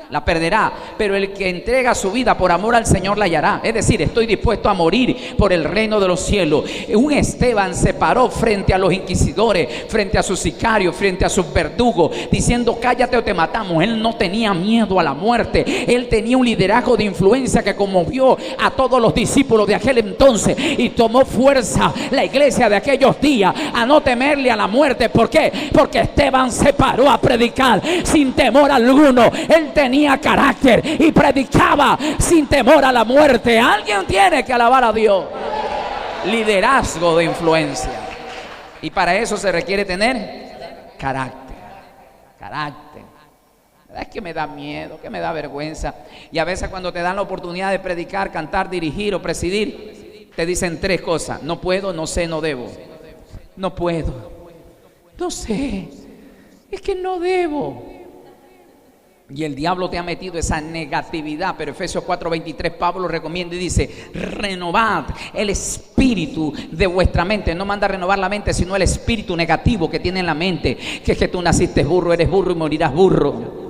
la perderá, pero el que entrega su vida por amor al Señor la hallará. Es decir, estoy dispuesto a morir por el reino de los cielos. Un Esteban se paró frente a los inquisidores, frente a sus sicarios, frente a sus verdugos, diciendo, cállate o te matamos. Él no tenía miedo a la muerte. Él tenía un liderazgo de influencia que conmovió a todos los discípulos de aquel entonces, y tomó fuerza la iglesia de aquellos días a no temerle a la muerte. ¿Por qué? Porque Esteban se paró a predicar sin temor alguno. Él tenía carácter y predicaba sin temor a la muerte. Alguien tiene que alabar a Dios. Liderazgo de influencia. Y para eso se requiere tener carácter. Carácter. Es que me da miedo, que me da vergüenza. Y a veces cuando te dan la oportunidad de predicar, cantar, dirigir o presidir, te dicen tres cosas: no puedo, no sé, no debo. No puedo, no sé, es que no debo. Y el diablo te ha metido esa negatividad. Pero Efesios 4:23 Pablo recomienda y dice: renovad el espíritu de vuestra mente. No manda a renovar la mente, sino el espíritu negativo que tiene en la mente, que es que tú naciste burro, eres burro y morirás burro.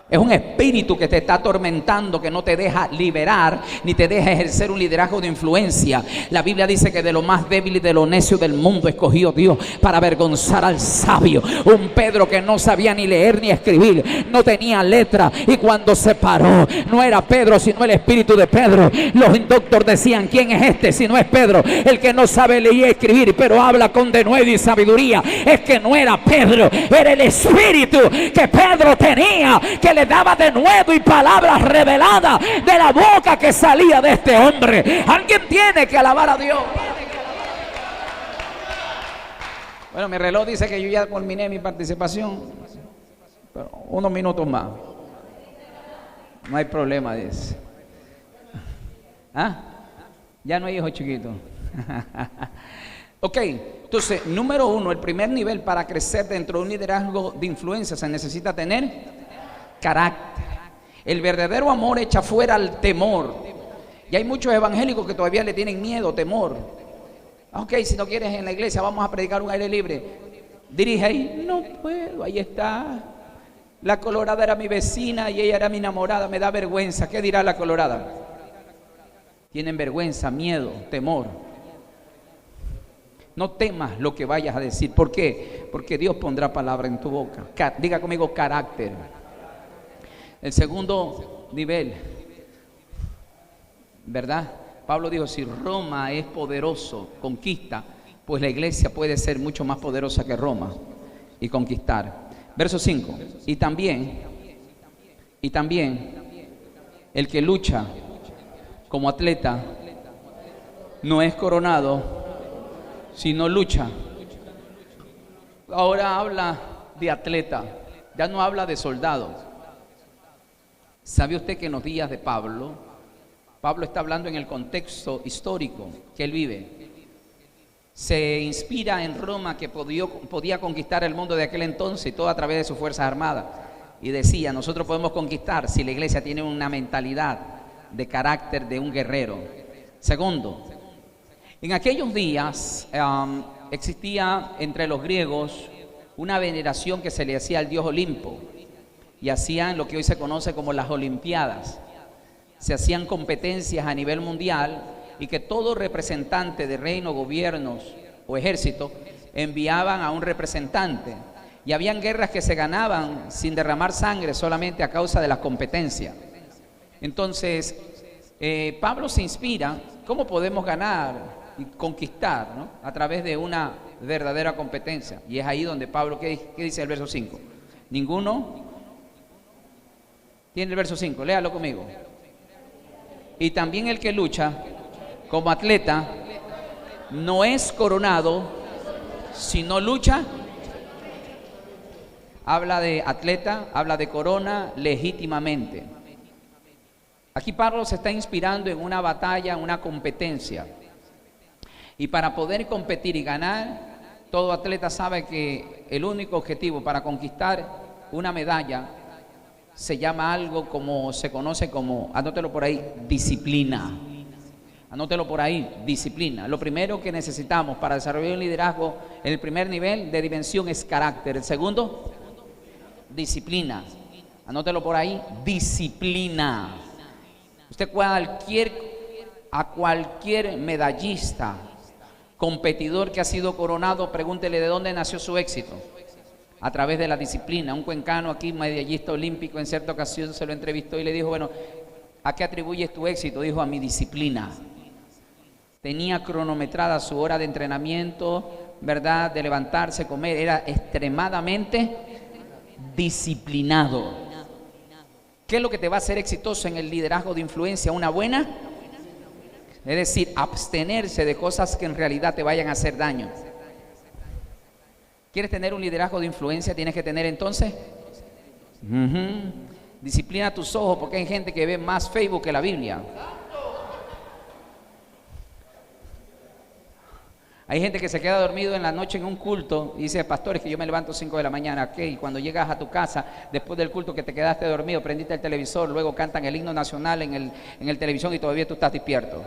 Es un espíritu que te está atormentando, que no te deja liberar, ni te deja ejercer un liderazgo de influencia. La Biblia dice que de lo más débil y de lo necio del mundo escogió Dios para avergonzar al sabio. Un Pedro que no sabía ni leer ni escribir, no tenía letra, y cuando se paró, no era Pedro sino el espíritu de Pedro. Los indoctores decían: ¿quién es este si no es Pedro, el que no sabe leer y escribir, pero habla con denuedo y sabiduría? Es que no era Pedro, era el espíritu que Pedro tenía, que le daba denuedo y palabras reveladas de la boca que salía de este hombre. Alguien tiene que alabar a Dios. Bueno, mi reloj dice que yo ya culminé mi participación, pero unos minutos más. No hay problema, dice. ¿Ah? Ya no hay hijos chiquitos. Ok, entonces, número uno, el primer nivel para crecer dentro de un liderazgo de influencia se necesita tener carácter. El verdadero amor echa fuera el temor. Y hay muchos evangélicos que todavía le tienen miedo, temor. Ok, si no quieres en la iglesia, vamos a predicar un aire libre. Dirige ahí. No puedo, ahí está. La colorada era mi vecina y ella era mi enamorada. Me da vergüenza. ¿Qué dirá la colorada? Tienen vergüenza, miedo, temor. No temas lo que vayas a decir. ¿Por qué? Porque Dios pondrá palabra en tu boca. Diga conmigo: carácter. El segundo nivel, ¿verdad? Pablo dijo: si Roma es poderoso, conquista, pues la iglesia puede ser mucho más poderosa que Roma y conquistar. Verso 5. Y también el que lucha como atleta no es coronado, sino lucha. Ahora habla de atleta, ya no habla de soldado. ¿Sabe usted que en los días de Pablo está hablando en el contexto histórico que él vive? Se inspira en Roma, que podía conquistar el mundo de aquel entonces, y todo a través de sus fuerzas armadas. Y decía: nosotros podemos conquistar si la iglesia tiene una mentalidad de carácter de un guerrero. Segundo, en aquellos días existía entre los griegos una veneración que se le hacía al dios Olimpo. Y hacían lo que hoy se conoce como las Olimpiadas. Se hacían competencias a nivel mundial, y que todo representante de reino, gobiernos o ejército enviaban a un representante. Y habían guerras que se ganaban sin derramar sangre, solamente a causa de las competencias. Entonces, Pablo se inspira: ¿cómo podemos ganar y conquistar, ¿no?, a través de una verdadera competencia? Y es ahí donde Pablo, ¿qué dice el verso 5? Ninguno Tiene el verso 5, léalo conmigo. Y también el que lucha como atleta no es coronado, sino lucha. Habla de atleta, habla de corona legítimamente. Aquí Pablo se está inspirando en una batalla, una competencia. Y para poder competir y ganar, todo atleta sabe que el único objetivo para conquistar una medalla se llama algo como, se conoce como, anótelo por ahí, disciplina. Anótelo por ahí, disciplina. Lo primero que necesitamos para desarrollar un liderazgo en el primer nivel de dimensión es carácter. El segundo, disciplina. Anótelo por ahí, disciplina. Usted a cualquier medallista, competidor que ha sido coronado, pregúntele de dónde nació su éxito. A través de la disciplina. Un cuencano aquí, medallista olímpico, en cierta ocasión se lo entrevistó y le dijo, bueno, ¿a qué atribuyes tu éxito? Dijo, a mi disciplina. Tenía cronometrada su hora de entrenamiento, ¿verdad? De levantarse, comer. Era extremadamente disciplinado. ¿Qué es lo que te va a hacer exitoso en el liderazgo de influencia? Una buena, es decir, abstenerse de cosas que en realidad te vayan a hacer daño. ¿Quieres tener un liderazgo de influencia? Tienes que tener entonces disciplina tus ojos, porque hay gente que ve más Facebook que la Biblia. Hay gente que se queda dormido en la noche en un culto y dice, pastor, es que yo me levanto 5 de la mañana, ¿qué? Y cuando llegas a tu casa, después del culto que te quedaste dormido, prendiste el televisor, luego cantan el himno nacional en el televisión y todavía tú estás despierto.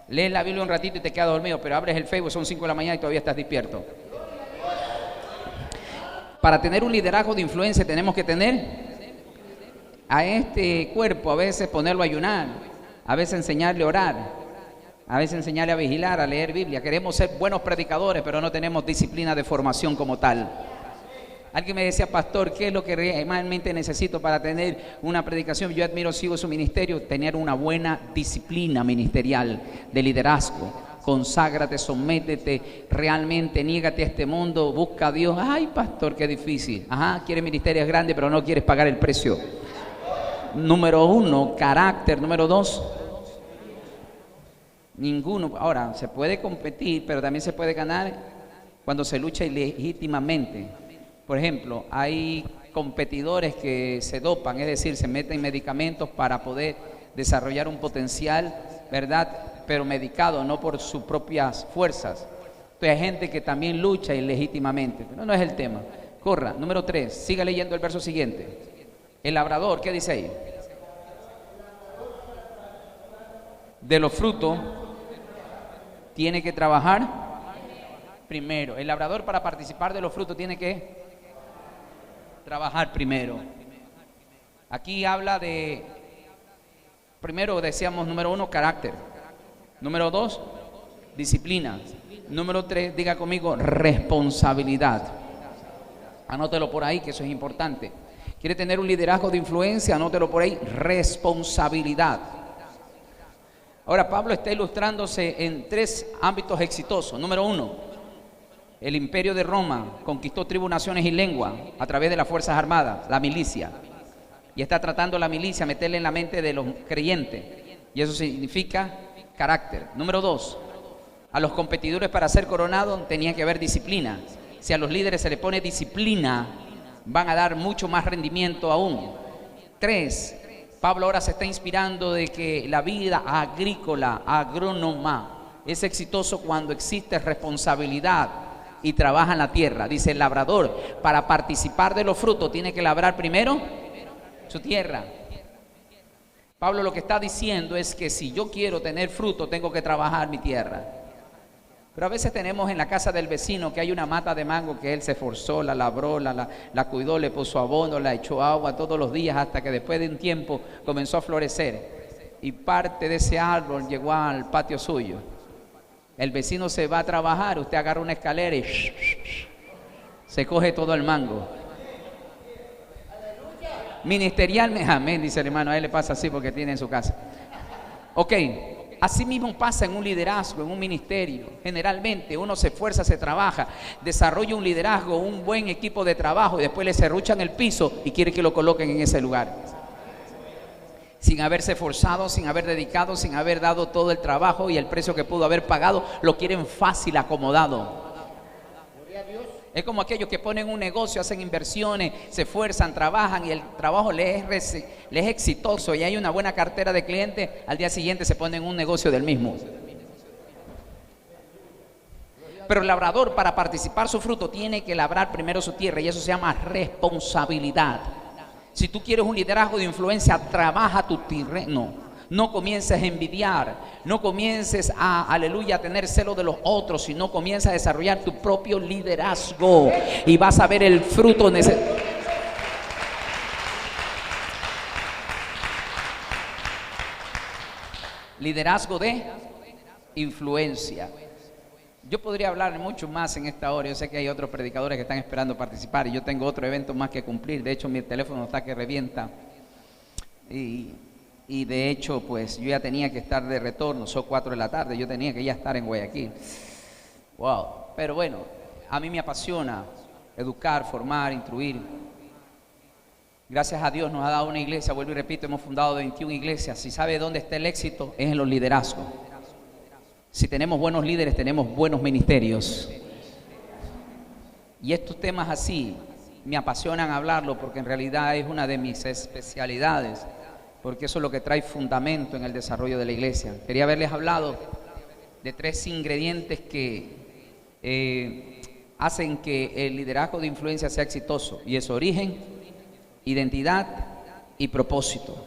Lees la Biblia un ratito y te quedas dormido, pero abres el Facebook, son 5 de la mañana y todavía estás despierto. Para tener un liderazgo de influencia tenemos que tener a este cuerpo, a veces ponerlo a ayunar, a veces enseñarle a orar, a veces enseñarle a vigilar, a leer Biblia. Queremos ser buenos predicadores, pero no tenemos disciplina de formación como tal. Alguien me decía, pastor, ¿qué es lo que realmente necesito para tener una predicación? Yo admiro, sigo su ministerio, tener una buena disciplina ministerial de liderazgo. Conságrate, sométete, realmente niégate a este mundo, busca a Dios. Ay, pastor, qué difícil. Ajá, quieres ministerios grandes, pero no quieres pagar el precio. Número 1, carácter. Número 2, ninguno. Ahora, se puede competir, pero también se puede ganar cuando se lucha ilegítimamente. Por ejemplo, hay competidores que se dopan, es decir, se meten medicamentos para poder desarrollar un potencial, ¿verdad?, pero medicado, no por sus propias fuerzas. Entonces hay gente que también lucha ilegítimamente, pero no es el tema. Corra. Número 3, siga leyendo el verso siguiente. El labrador, ¿qué dice ahí? De los frutos tiene que trabajar primero. El labrador, para participar de los frutos, tiene que trabajar primero. Aquí habla de, primero decíamos, número 1, carácter. Número 2, disciplina. Número 3, diga conmigo, responsabilidad. Anótelo por ahí, que eso es importante. ¿Quiere tener un liderazgo de influencia? Anótelo por ahí, responsabilidad. Ahora, Pablo está ilustrándose en 3 ámbitos exitosos. Número 1, el imperio de Roma conquistó tribus, naciones y lengua a través de las fuerzas armadas, la milicia. Y está tratando la milicia, meterle en la mente de los creyentes. Y eso significa carácter. Número 2, a los competidores para ser coronados tenía que haber disciplina. Si a los líderes se les pone disciplina, van a dar mucho más rendimiento aún. 3, Pablo ahora se está inspirando de que la vida agrícola, agrónoma, es exitoso cuando existe responsabilidad y trabaja en la tierra. Dice el labrador, para participar de los frutos tiene que labrar primero su tierra. Pablo lo que está diciendo es que si yo quiero tener fruto, tengo que trabajar mi tierra. Pero a veces tenemos en la casa del vecino que hay una mata de mango que él se esforzó, la labró, la cuidó, le puso abono, la echó agua todos los días hasta que después de un tiempo comenzó a florecer. Y parte de ese árbol llegó al patio suyo. El vecino se va a trabajar, usted agarra una escalera y se coge todo el mango. Ministerialmente, amén, dice el hermano, a él le pasa así porque tiene en su casa. Ok, así mismo pasa en un liderazgo, en un ministerio. Generalmente uno se esfuerza, se trabaja, desarrolla un liderazgo, un buen equipo de trabajo y después le serruchan el piso y quiere que lo coloquen en ese lugar. Sin haberse esforzado, sin haber dedicado, sin haber dado todo el trabajo y el precio que pudo haber pagado, lo quieren fácil, acomodado. Es como aquellos que ponen un negocio, hacen inversiones, se esfuerzan, trabajan y el trabajo les es exitoso y hay una buena cartera de clientes, al día siguiente se ponen un negocio del mismo. Pero el labrador, para participar su fruto, tiene que labrar primero su tierra y eso se llama responsabilidad. Si tú quieres un liderazgo de influencia, trabaja tu terreno. No comiences a envidiar, no comiences a, aleluya, a tener celo de los otros, sino comienza a desarrollar tu propio liderazgo y vas a ver el fruto necesario. Liderazgo de influencia. Yo podría hablar mucho más en esta hora. Yo sé que hay otros predicadores que están esperando participar y yo tengo otro evento más que cumplir. De hecho, mi teléfono está que revienta. Y de hecho, pues yo ya tenía que estar de retorno, son 4 de la tarde, yo tenía que ya estar en Guayaquil. Wow, pero bueno, a mí me apasiona educar, formar, instruir. Gracias a Dios nos ha dado una iglesia, vuelvo y repito, hemos fundado 21 iglesias. Si sabe dónde está el éxito, es en los liderazgos. Si tenemos buenos líderes, tenemos buenos ministerios. Y estos temas así me apasionan hablarlo porque en realidad es una de mis especialidades. Porque eso es lo que trae fundamento en el desarrollo de la iglesia. Quería haberles hablado de 3 ingredientes que hacen que el liderazgo de influencia sea exitoso. Y es origen, identidad y propósito.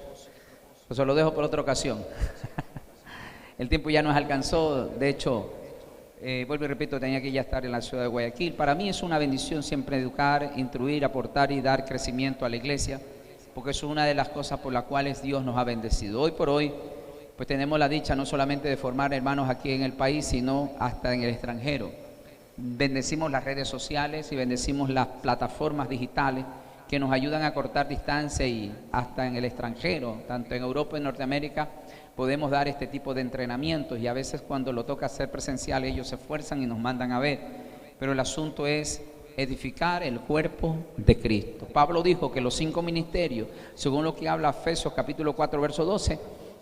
Eso lo dejo por otra ocasión. El tiempo ya nos alcanzó. De hecho, vuelvo y repito, tenía que ya estar en la ciudad de Guayaquil. Para mí es una bendición siempre educar, instruir, aportar y dar crecimiento a la iglesia. Porque eso es una de las cosas por las cuales Dios nos ha bendecido. Hoy por hoy, pues tenemos la dicha no solamente de formar hermanos aquí en el país, sino hasta en el extranjero. Bendecimos las redes sociales y bendecimos las plataformas digitales que nos ayudan a cortar distancia y hasta en el extranjero, tanto en Europa y en Norteamérica, podemos dar este tipo de entrenamientos y a veces cuando lo toca hacer presencial ellos se esfuerzan y nos mandan a ver. Pero el asunto es edificar el cuerpo de Cristo. Pablo dijo que los 5 ministerios, según lo que habla Efesios capítulo 4 verso 12,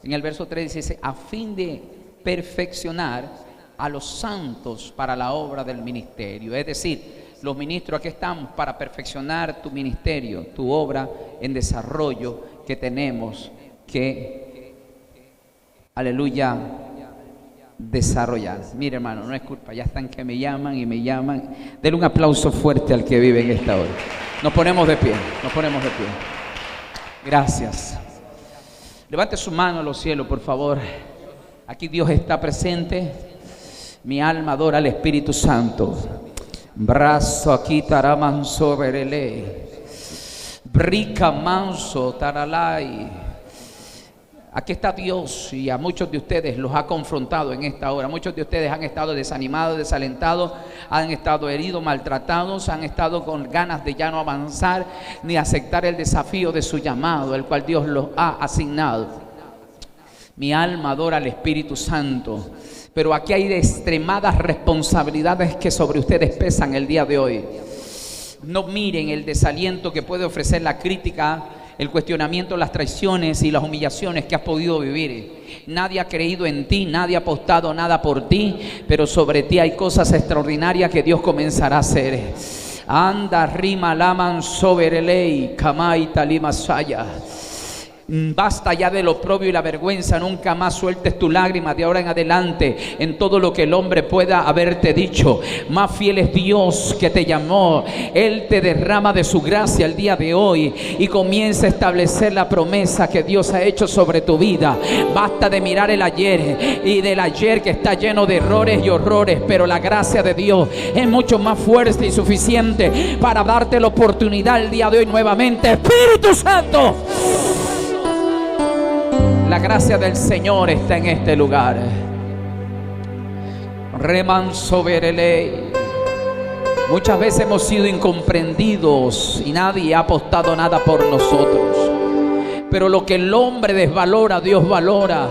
en el verso 3 dice, a fin de perfeccionar a los santos para la obra del ministerio. Es decir, los ministros aquí estamos para perfeccionar tu ministerio, tu obra en desarrollo que tenemos que, aleluya, desarrollar. Mire, hermano, no es culpa, ya están que me llaman y me llaman. Denle un aplauso fuerte al que vive en esta hora. Nos ponemos de pie, nos ponemos de pie. Gracias. Levante su mano a los cielos, por favor. Aquí Dios está presente. Mi alma adora al Espíritu Santo. Brazo aquí taramanso verele. Brica manso taralai. Aquí está Dios y a muchos de ustedes los ha confrontado en esta hora. Muchos de ustedes han estado desanimados, desalentados, han estado heridos, maltratados, han estado con ganas de ya no avanzar ni aceptar el desafío de su llamado, el cual Dios los ha asignado. Mi alma adora al Espíritu Santo, pero aquí hay extremadas responsabilidades que sobre ustedes pesan el día de hoy. No miren el desaliento que puede ofrecer la crítica, el cuestionamiento, las traiciones y las humillaciones que has podido vivir. Nadie ha creído en ti, nadie ha apostado nada por ti, pero sobre ti hay cosas extraordinarias que Dios comenzará a hacer. Anda rima laman soberelei kamai talimasaya. Basta ya del oprobio y la vergüenza. Nunca más sueltes tu lágrima de ahora en adelante en todo lo que el hombre pueda haberte dicho. Más fiel es Dios que te llamó. Él te derrama de su gracia el día de hoy y comienza a establecer la promesa que Dios ha hecho sobre tu vida. Basta de mirar el ayer y del ayer que está lleno de errores y horrores, pero la gracia de Dios es mucho más fuerte y suficiente para darte la oportunidad el día de hoy nuevamente. Espíritu Santo, la gracia del Señor está en este lugar. Remanso verele. Muchas veces hemos sido incomprendidos y nadie ha apostado nada por nosotros. Pero lo que el hombre desvalora, Dios valora.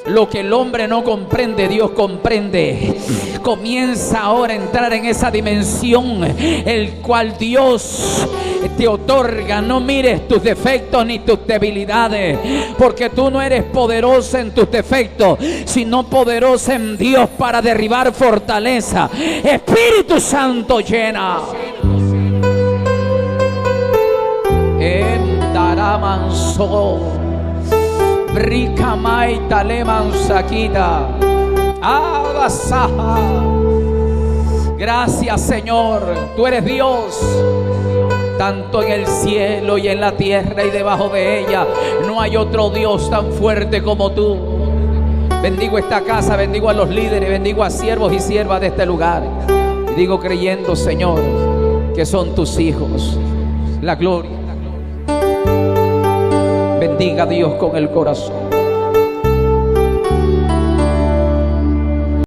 Lo que el hombre no comprende, Dios comprende. Comienza ahora a entrar en esa dimensión, el cual Dios te otorga. No mires tus defectos ni tus debilidades, porque tú no eres poderosa en tus defectos, sino poderosa en Dios para derribar fortaleza. Espíritu Santo, llena. En Daramanso Brikamai Taleman Sakita Abasaha. Gracias, Señor. Tú eres Dios, tanto en el cielo y en la tierra y debajo de ella. No hay otro Dios tan fuerte como tú. Bendigo esta casa, bendigo a los líderes, bendigo a siervos y siervas de este lugar. Y digo creyendo, Señor, que son tus hijos. La gloria. Bendiga a Dios con el corazón.